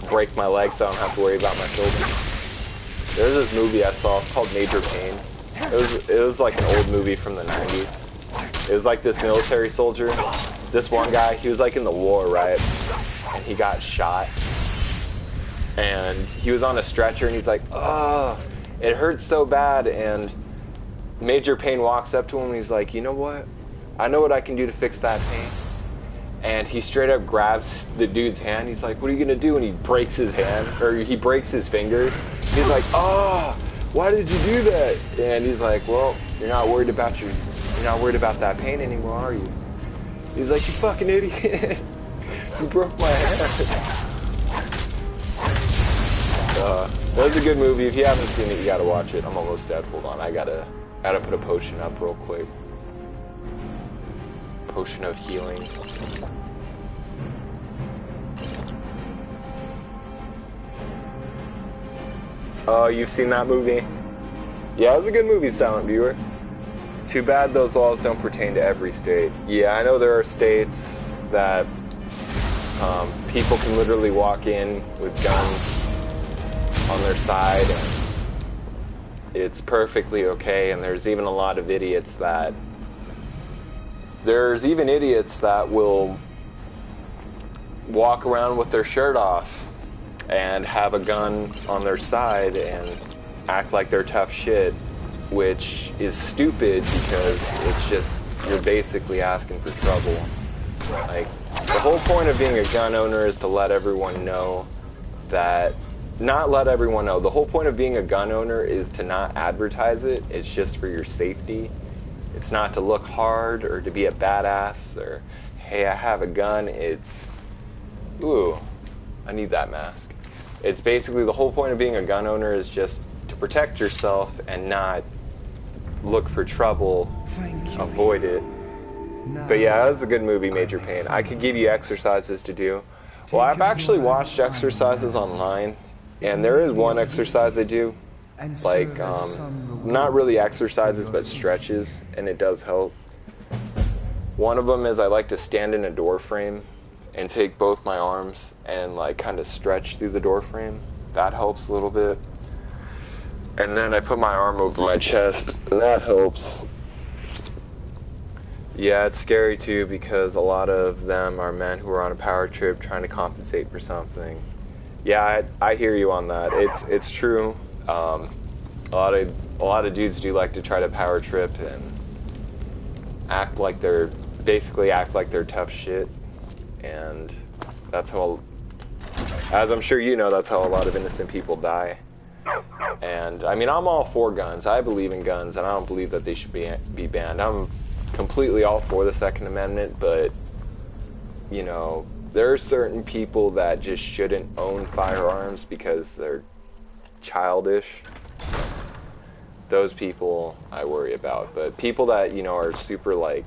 break my leg so I don't have to worry about my shoulder? There's this movie I saw, it's called Major Pain. It was like an old movie from the 90s. It was like this military soldier. This one guy, he was like in the war, right? And he got shot. And he was on a stretcher and he's like, oh, it hurts so bad. And Major Pain walks up to him and he's like, you know what? I know what I can do to fix that pain. And he straight up grabs the dude's hand. He's like, what are you gonna do? And he breaks his hand, or he breaks his fingers. He's like, oh, why did you do that? And he's like, well, you're not worried about that pain anymore, are you? He's like, you fucking idiot. You broke my hand. That was a good movie. If you haven't seen it, you gotta watch it. I'm almost dead. Hold on, I gotta put a potion up real quick. Potion of healing. Oh, you've seen that movie? Yeah, it was a good movie, Silent Viewer. Too bad those laws don't pertain to every state. Yeah, I know there are states that people can literally walk in with guns on their side and it's perfectly okay, and there's even a lot of idiots that will walk around with their shirt off and have a gun on their side and act like they're tough shit, which is stupid because it's just, you're basically asking for trouble. Like, the whole point of being a gun owner is to let everyone know that, not let everyone know, the whole point of being a gun owner is to not advertise it. It's just for your safety. It's not to look hard or to be a badass or, hey, I have a gun. It's, ooh, I need that mask. It's basically, the whole point of being a gun owner is just to protect yourself and not look for trouble, avoid it. But yeah, that was a good movie, Major Pain. I could give you exercises to do. Well, I've actually watched exercises online, and there is one exercise I do, like, not really exercises, but stretches, and it does help. One of them is I like to stand in a door frame and take both my arms and like kind of stretch through the door frame. That helps a little bit. And then I put my arm over my chest, and that helps. Yeah, it's scary too because a lot of them are men who are on a power trip trying to compensate for something. Yeah, I hear you on that. It's true. A lot of dudes do like to try to power trip and act like they're tough shit, and that's how, as I'm sure you know, that's how a lot of innocent people die. And I mean, I'm all for guns. I believe in guns, and I don't believe that they should be banned. I'm completely all for the Second Amendment, but you know, there are certain people that just shouldn't own firearms because they're childish. Those people I worry about. But people that, you know, are super like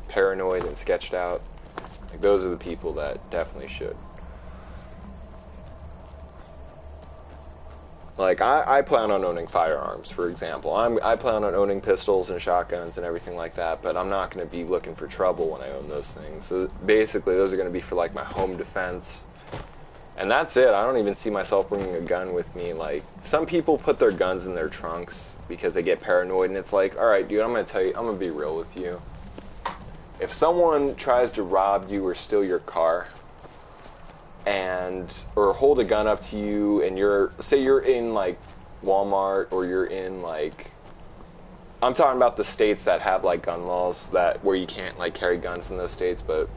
paranoid and sketched out, like, those are the people that definitely should. Like, I plan on owning firearms, for example. I plan on owning pistols and shotguns and everything like that, but I'm not going to be looking for trouble when I own those things. So basically, those are going to be for, like, my home defense. And that's it. I don't even see myself bringing a gun with me. Like, some people put their guns in their trunks because they get paranoid, and it's like, alright, dude, I'm going to tell you, I'm going to be real with you. If someone tries to rob you or steal your car, or hold a gun up to you, and say you're in like Walmart, or you're in like, I'm talking about the states that have like gun laws where you can't like carry guns in those states, but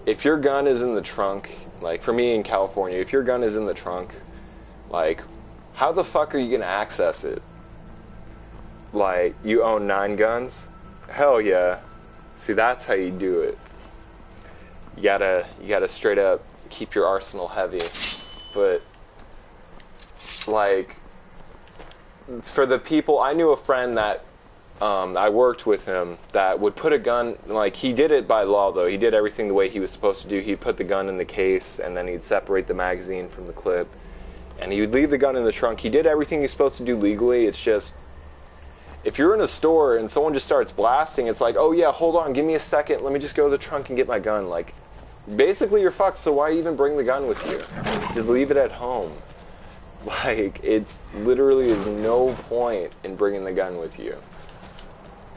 if your gun is in the trunk, like for me in California, if your gun is in the trunk, like, how the fuck are you gonna access it? Like, you own 9 guns? Hell yeah. See, that's how you do it. You gotta straight up keep your arsenal heavy. But, like, for the people, I knew a friend that I worked with him that would put a gun, like, he did it by law though, he did everything the way he was supposed to do. He'd put the gun in the case, and then he'd separate the magazine from the clip, and he would leave the gun in the trunk. He did everything he's supposed to do legally. It's just, if you're in a store and someone just starts blasting, it's like, oh yeah, hold on, give me a second, let me just go to the trunk and get my gun. Like, basically you're fucked, so why even bring the gun with you? Just leave it at home. Like, it literally is no point in bringing the gun with you.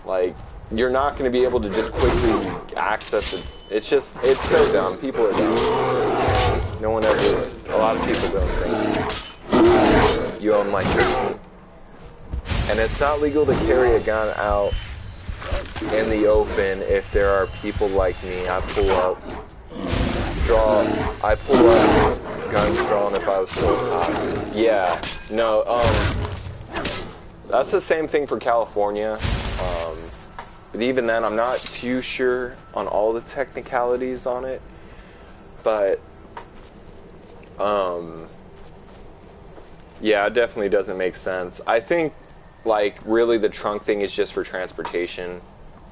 Like, you're not going to be able to just quickly access it. It's so dumb. People are dumb. No one ever, a lot of people don't think you own like this. And it's not legal to carry a gun out in the open if there are people like me. I pull up, guns drawn if I was so hot. Yeah, no, that's the same thing for California. But even then, I'm not too sure on all the technicalities on it. But, yeah, it definitely doesn't make sense. I think, like, really the trunk thing is just for transportation,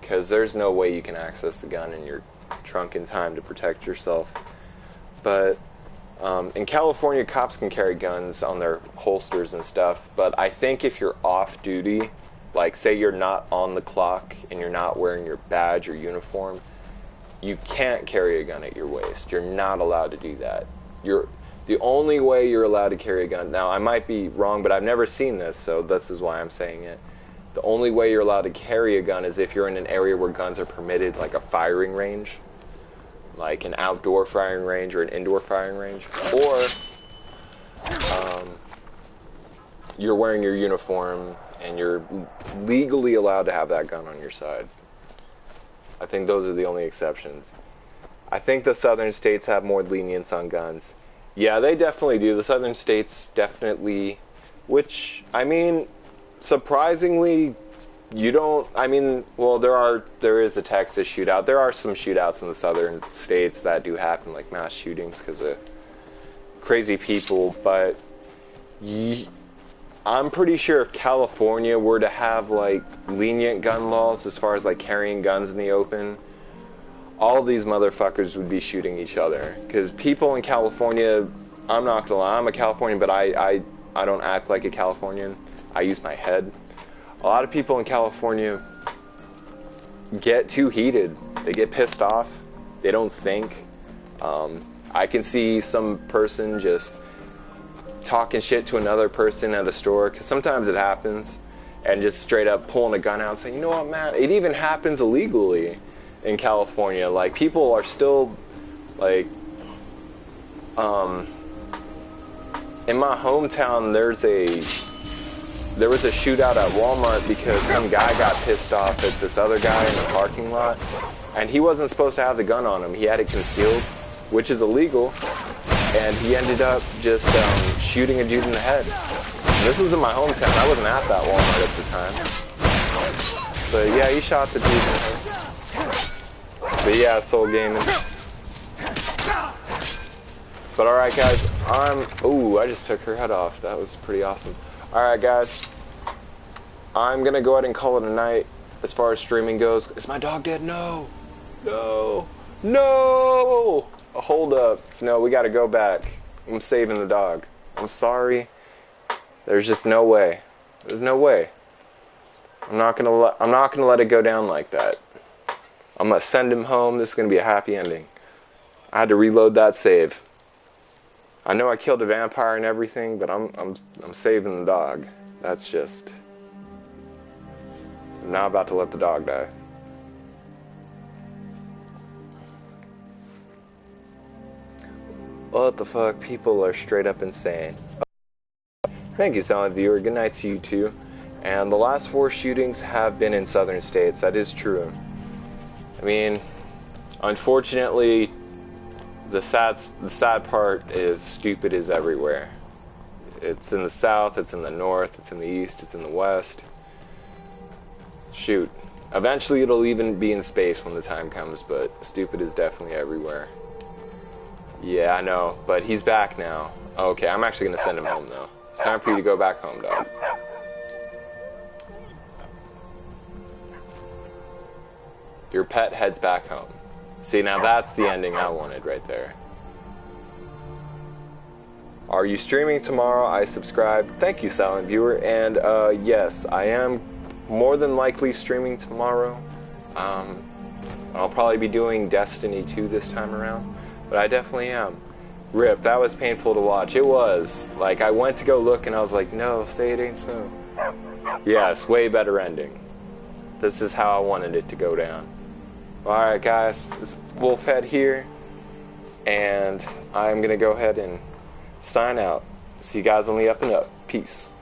because there's no way you can access the gun in your trunk in time to protect yourself. But in California, cops can carry guns on their holsters and stuff, but I think if you're off duty, like say you're not on the clock and you're not wearing your badge or uniform, you can't carry a gun at your waist. You're not allowed to do that. The only way you're allowed to carry a gun, now I might be wrong, but I've never seen this, so this is why I'm saying it. The only way you're allowed to carry a gun is if you're in an area where guns are permitted, like a firing range, like an outdoor firing range or an indoor firing range, or you're wearing your uniform and you're legally allowed to have that gun on your side. I think those are the only exceptions. I think the southern states have more lenience on guns. Yeah, they definitely do. The southern states definitely, which, I mean, surprisingly, you don't, I mean, well, there is a Texas shootout. There are some shootouts in the southern states that do happen, like mass shootings because of crazy people, but I'm pretty sure if California were to have, like, lenient gun laws as far as, like, carrying guns in the open, all these motherfuckers would be shooting each other. Because people in California, I'm not gonna lie, I'm a Californian, but I don't act like a Californian. I use my head. A lot of people in California get too heated. They get pissed off. They don't think. I can see some person just talking shit to another person at a store, because sometimes it happens, and just straight up pulling a gun out and saying, you know what, man, it even happens illegally in California. Like, people are still, like, in my hometown, there was a shootout at Walmart because some guy got pissed off at this other guy in the parking lot, and he wasn't supposed to have the gun on him. He had it concealed, which is illegal, and he ended up just shooting a dude in the head. And this was in my hometown. I wasn't at that Walmart at the time. But yeah, he shot the dude in the head. But yeah, soul gaming. But alright guys, I just took her head off. That was pretty awesome. Alright guys, I'm gonna go ahead and call it a night as far as streaming goes. Is my dog dead? No! No! No! Hold up. No, we gotta go back. I'm saving the dog. I'm sorry. There's just no way. There's no way. I'm not gonna let it go down like that. I'm gonna send him home. This is gonna be a happy ending. I had to reload that save. I know I killed a vampire and everything, but I'm saving the dog. That's just. I'm not about to let the dog die. What the fuck? People are straight up insane. Thank you, silent viewer. Good night to you too. And the last 4 shootings have been in southern states. That is true. I mean, unfortunately, the sad part is stupid is everywhere. It's in the south, it's in the north, it's in the east, it's in the west. Shoot. Eventually it'll even be in space when the time comes, but stupid is definitely everywhere. Yeah, I know, but he's back now. Okay, I'm actually gonna send him home though. It's time for you to go back home, dog. Your pet heads back home. See, now that's the ending I wanted right there. Are you streaming tomorrow? I subscribe. Thank you, silent viewer. And yes, I am more than likely streaming tomorrow. I'll probably be doing Destiny 2 this time around, but I definitely am. Rip, that was painful to watch. It was. Like, I went to go look and I was like, no, say it ain't so. Yes, way better ending. This is how I wanted it to go down. Alright guys, it's Wolfhead here, and I'm going to go ahead and sign out. See you guys on the up and up. Peace.